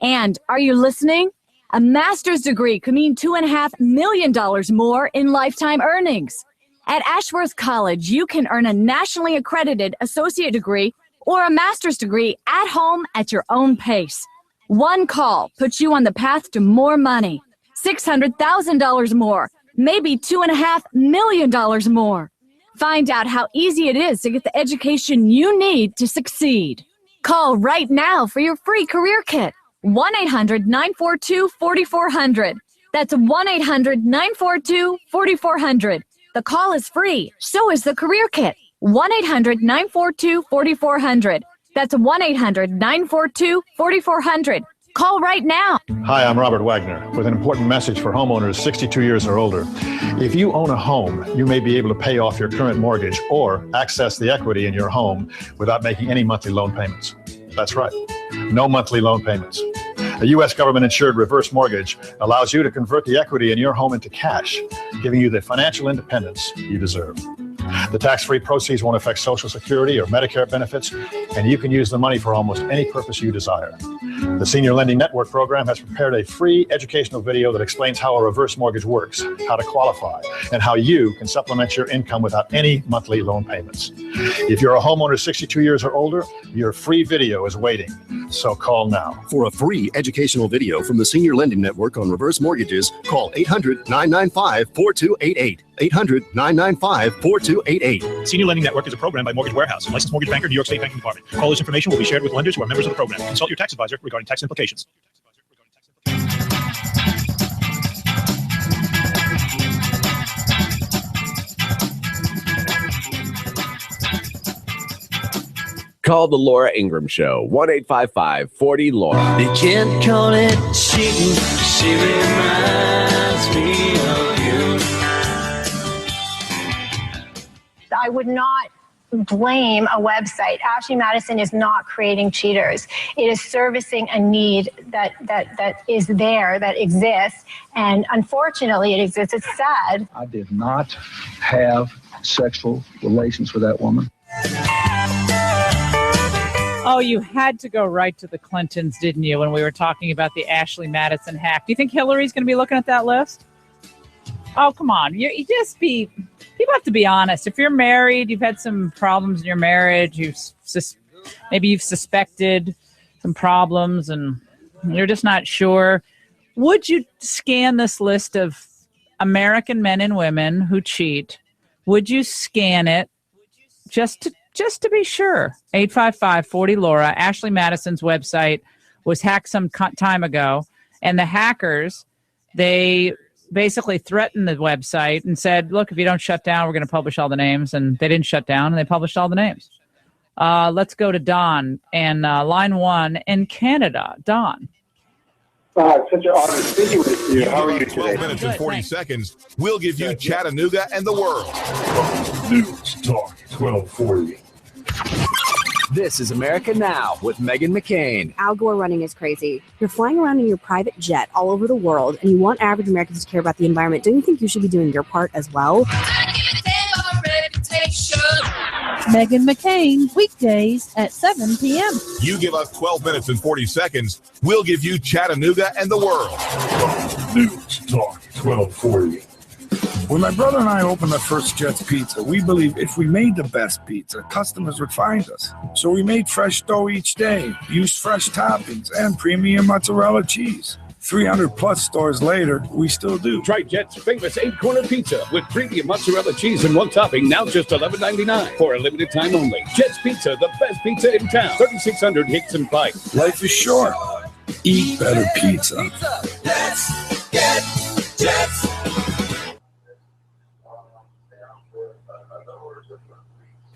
And, are you listening? A master's degree could mean $2.5 million more in lifetime earnings. At Ashworth College, you can earn a nationally accredited associate degree or a master's degree at home at your own pace. One call puts you on the path to more money, $600,000 more, maybe $2.5 million more. Find out how easy it is to get the education you need to succeed. Call right now for your free career kit. 1-800-942-4400. That's 1-800-942-4400. The call is free. So is the career kit. 1-800-942-4400. That's 1-800-942-4400. Call right now. Hi, I'm Robert Wagner with an important message for homeowners 62 years or older. If you own a home, you may be able to pay off your current mortgage or access the equity in your home without making any monthly loan payments. That's right, no monthly loan payments. A U.S. government-insured reverse mortgage allows you to convert the equity in your home into cash, giving you the financial independence you deserve. The tax-free proceeds won't affect Social Security or Medicare benefits, and you can use the money for almost any purpose you desire. The Senior Lending Network program has prepared a free educational video that explains how a reverse mortgage works, how to qualify, and how you can supplement your income without any monthly loan payments. If you're a homeowner 62 years or older, your free video is waiting. So call now. For a free educational video from the Senior Lending Network on reverse mortgages, call 800-995-4288. 800-995-4288. Senior Lending Network is a program by Mortgage Warehouse, a licensed mortgage banker, New York State Banking Department. Call this information will be shared with lenders who are members of the program. Consult your tax advisor regarding tax implications. Call the Laura Ingraham Show, 1-855-40-LAURA. You can't call it cheating. She reminds me of you. I would not blame a website. Ashley Madison is not creating cheaters. It is servicing a need that is there, that exists, and unfortunately it exists. It's sad. I did not have sexual relations with that woman. Oh, you had to go right to the Clintons, didn't you, when we were talking about the Ashley Madison hack? Do you think Hillary's going to be looking at that list? Oh, come on. People have to be honest. If you're married, you've had some problems in your marriage, maybe you've suspected some problems and you're just not sure. Would you scan this list of American men and women who cheat? Would you scan it just to be sure? 855-40-LAURA. Ashley Madison's website was hacked some time ago, and the hackers, they basically threatened the website and said, look, if you don't shut down, we're going to publish all the names. And they didn't shut down, and they published all the names. Let's go to Don and line 1 in Canada. Don. It's such an honor speaking with you. How are you today? 12 minutes and 40 seconds. We'll give you Chattanooga and the world. News Talk 1240. This is America Now with Meghan McCain. Al Gore running is crazy. You're flying around in your private jet all over the world, and you want average Americans to care about the environment. Don't you think you should be doing your part as well? Meghan McCain, weekdays at 7 p.m. You give us 12 minutes and 40 seconds. We'll give you Chattanooga and the world. News Talk 1240. When my brother and I opened the first Jets Pizza, we believed if we made the best pizza, customers would find us. So we made fresh dough each day, used fresh toppings, and premium mozzarella cheese. 300-plus stores later, we still do. Try Jet's famous 8-corner pizza with premium mozzarella cheese and one topping, now just $11.99 for a limited time only. Jet's Pizza, the best pizza in town. 3600 Hickson Pike. Life is short. Eat better pizza. Let's get Jets.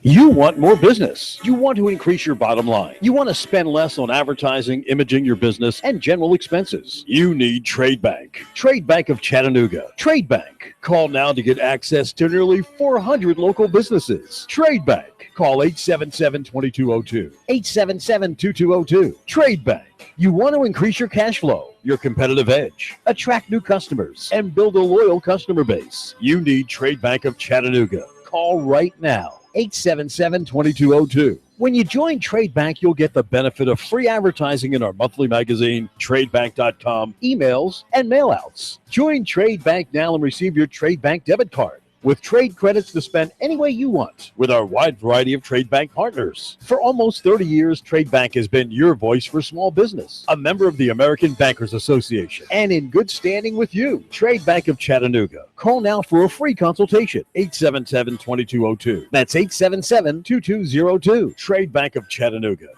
You want more business. You want to increase your bottom line. You want to spend less on advertising, imaging your business, and general expenses. You need Trade Bank. Trade Bank of Chattanooga. Trade Bank. Call now to get access to nearly 400 local businesses. Trade Bank. Call 877-2202. 877-2202. Trade Bank. You want to increase your cash flow, your competitive edge, attract new customers, and build a loyal customer base. You need Trade Bank of Chattanooga. Call right now. 877-2202. When you join Trade Bank, you'll get the benefit of free advertising in our monthly magazine, tradebank.com, emails, and mailouts. Join Trade Bank now and receive your Trade Bank debit card with trade credits to spend any way you want with our wide variety of Trade Bank partners. For almost 30 years, Trade Bank has been your voice for small business, a member of the American Bankers Association, and in good standing with you. Trade Bank of Chattanooga. Call now for a free consultation, 877-2202. That's 877-2202. Trade Bank of Chattanooga.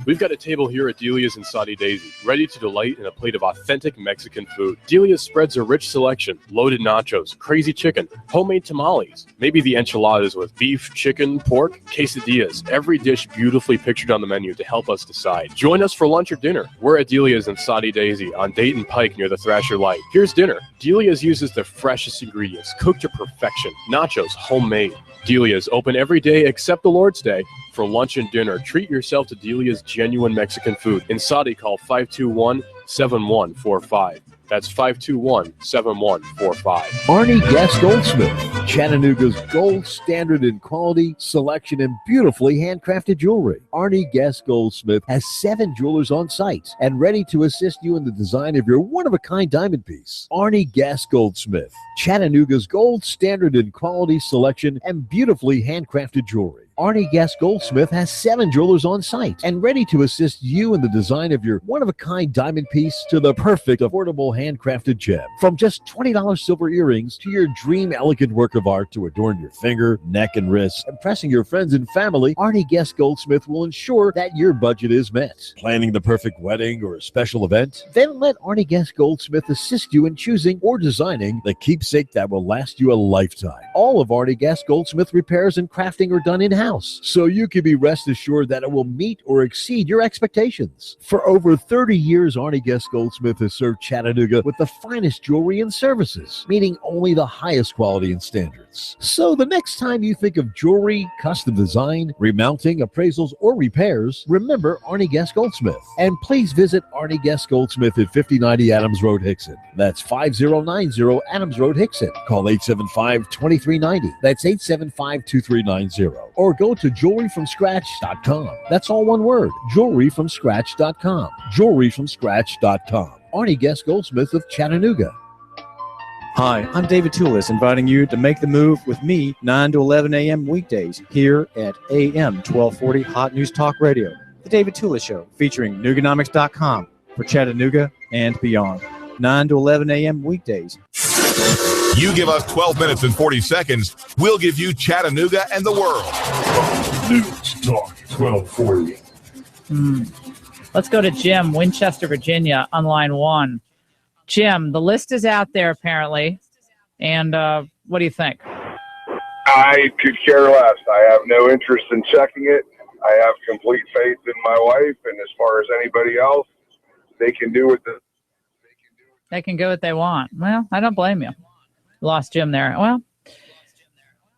We've got a table here at Delia's in Saudi Daisy, ready to delight in a plate of authentic Mexican food. Delia's spreads a rich selection, loaded nachos, crazy chicken, homemade tamales, maybe the enchiladas with beef, chicken, pork, quesadillas. Every dish beautifully pictured on the menu to help us decide. Join us for lunch or dinner. We're at Delia's in Saudi Daisy on Dayton Pike near the Thrasher Light. Here's dinner. Delia's uses the freshest ingredients, cooked to perfection. Nachos, homemade. Delia's open every day except the Lord's Day. For lunch and dinner, treat yourself to Delia's genuine Mexican food. In Saudi, call 521-7145. That's 521-7145. Arnie Guest Goldsmith, Chattanooga's gold standard in quality, selection, and beautifully handcrafted jewelry. Arnie Guest Goldsmith has 7 jewelers on site and ready to assist you in the design of your one-of-a-kind diamond piece. Arnie Guest Goldsmith, Chattanooga's gold standard in quality, selection, and beautifully handcrafted jewelry. Arnie Guest Goldsmith has 7 jewelers on site and ready to assist you in the design of your one-of-a-kind diamond piece to the perfect affordable handcrafted gem. From just $20 silver earrings to your dream elegant work of art to adorn your finger, neck, and wrists, impressing your friends and family, Arnie Guest Goldsmith will ensure that your budget is met. Planning the perfect wedding or a special event? Then let Arnie Guest Goldsmith assist you in choosing or designing the keepsake that will last you a lifetime. All of Arnie Guest Goldsmith repairs and crafting are done in-house, so you can be rest assured that it will meet or exceed your expectations. For over 30 years, Arnie Guest Goldsmith has served Chattanooga with the finest jewelry and services, meeting only the highest quality and standards. So the next time you think of jewelry, custom design, remounting, appraisals, or repairs, remember Arnie Guest Goldsmith. And please visit Arnie Guest Goldsmith at 5090 Adams Road, Hickson. That's 5090 Adams Road, Hickson. Call 875-2390. That's 875-2390. Or go to jewelryfromscratch.com. That's all one word, jewelryfromscratch.com. Jewelryfromscratch.com. Arnie Guest Goldsmith of Chattanooga. Hi, I'm David Tulis, inviting you to make the move with me 9 to 11 a.m. weekdays here at AM 1240 Hot News Talk Radio. The David Tulis Show, featuring Nooganomics.com for Chattanooga and beyond. 9 to 11 a.m. weekdays. You give us 12 minutes and 40 seconds, we'll give you Chattanooga and the world. News Talk 1240. Let's go to Jim, Winchester, Virginia, on line 1. Jim, the list is out there apparently, and what do you think? I could care less. I have no interest in checking it. I have complete faith in my wife, and as far as anybody else, they can do what they can go what they want. Well, I don't blame you. Lost Jim there. Well,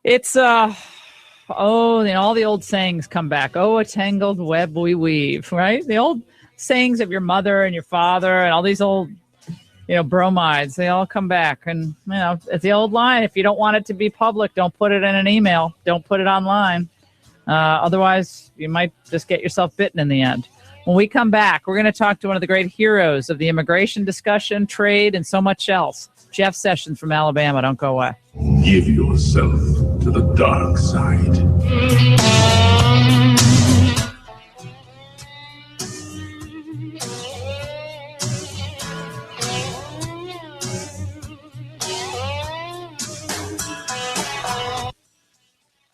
it's all the old sayings come back. Oh, a tangled web we weave, right? The old sayings of your mother and your father and all these old, bromides, they all come back. And, it's the old line. If you don't want it to be public, don't put it in an email. Don't put it online. Otherwise, you might just get yourself bitten in the end. When we come back, we're going to talk to one of the great heroes of the immigration discussion, trade, and so much else. Jeff Sessions from Alabama. Don't go away. Give yourself to the dark side.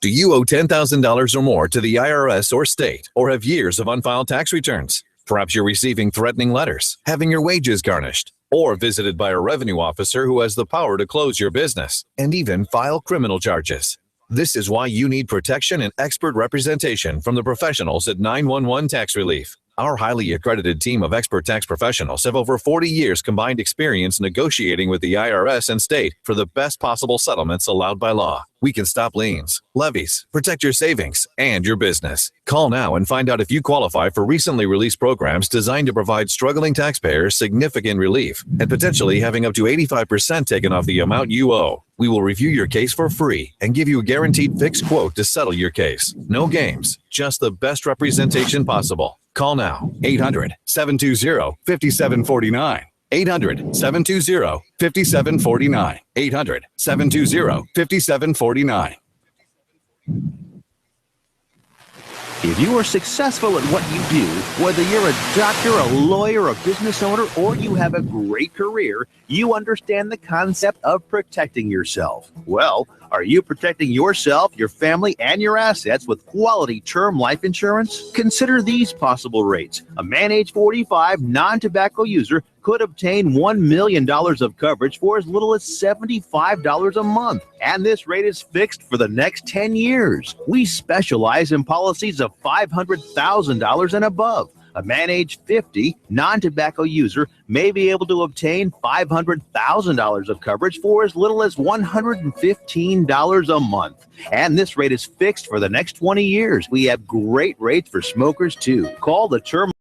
Do you owe $10,000 or more to the IRS or state, or have years of unfiled tax returns? Perhaps you're receiving threatening letters, having your wages garnished, or visited by a revenue officer who has the power to close your business and even file criminal charges. This is why you need protection and expert representation from the professionals at 911 Tax Relief. Our highly accredited team of expert tax professionals have over 40 years combined experience negotiating with the IRS and state for the best possible settlements allowed by law. We can stop liens, levies, protect your savings, and your business. Call now and find out if you qualify for recently released programs designed to provide struggling taxpayers significant relief and potentially having up to 85% taken off the amount you owe. We will review your case for free and give you a guaranteed fixed quote to settle your case. No games, just the best representation possible. Call now, 800-720-5749. 800-720-5749. 800-720-5749. If you are successful at what you do, whether you're a doctor, a lawyer, a business owner, or you have a great career, you understand the concept of protecting yourself. Well, are you protecting yourself, your family, and your assets with quality term life insurance? Consider these possible rates. A man age 45, non-tobacco user could obtain $1 million of coverage for as little as $75 a month. And this rate is fixed for the next 10 years. We specialize in policies of $500,000 and above. A man age 50, non-tobacco user may be able to obtain $500,000 of coverage for as little as $115 a month. And this rate is fixed for the next 20 years. We have great rates for smokers, too. Call the term